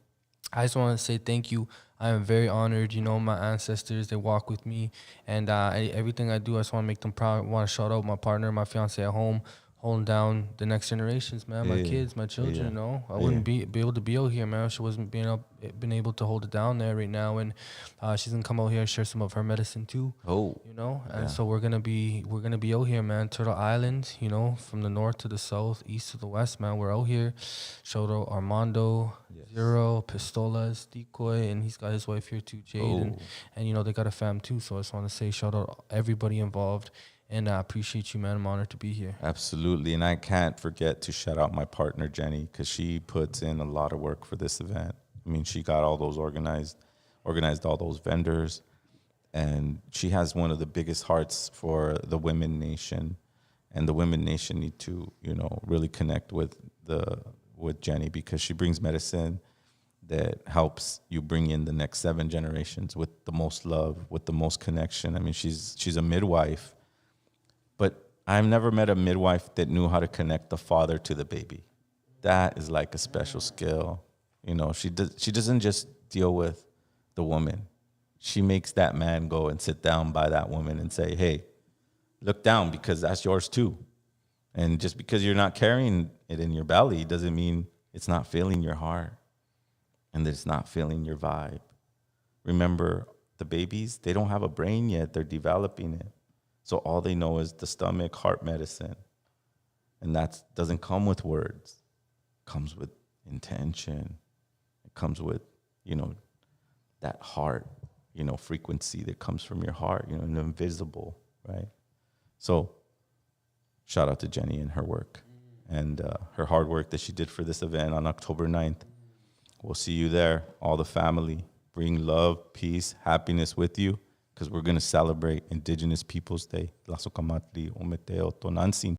I just want to say thank you. I am very honored. My ancestors, they walk with me, and everything I do, I just want to make them proud. I want to shout out my partner, my fiance at home, holding down the next generations, man. My kids, my children. I wouldn't be able to be out here, man, if she wasn't been able to hold it down there right now. And she's gonna come out here and share some of her medicine too. So we're gonna be out here, man. Turtle Island, from the north to the south, east to the west, man. We're out here. Shout out Armando, Zero, Pistolas, Decoy, and he's got his wife here too, Jade, and they got a fam too. So I just want to say shout out everybody involved. And I appreciate you, man. I'm honored to be here. Absolutely. And I can't forget to shout out my partner, Jenny, because she puts in a lot of work for this event. I mean, she got all those organized all those vendors. And she has one of the biggest hearts for the Women Nation. And the Women Nation need to, really connect with Jenny, because she brings medicine that helps you bring in the next 7 generations with the most love, with the most connection. I mean, she's a midwife. But I've never met a midwife that knew how to connect the father to the baby. That is like a special skill. She doesn't just deal with the woman. She makes that man go and sit down by that woman and say, hey, look down, because that's yours too. And just because you're not carrying it in your belly doesn't mean it's not filling your heart and that it's not filling your vibe. Remember, the babies, they don't have a brain yet. They're developing it. So all they know is the stomach, heart medicine. And that doesn't come with words. It comes with intention. It comes with, that heart, frequency that comes from your heart, the invisible, right? So shout out to Jenny and her work and her hard work that she did for this event on October 9th. We'll see you there, all the family. Bring love, peace, happiness with you, because we're going to celebrate Indigenous Peoples Day. Tlasocamatli, Ometeo, Tonantzin.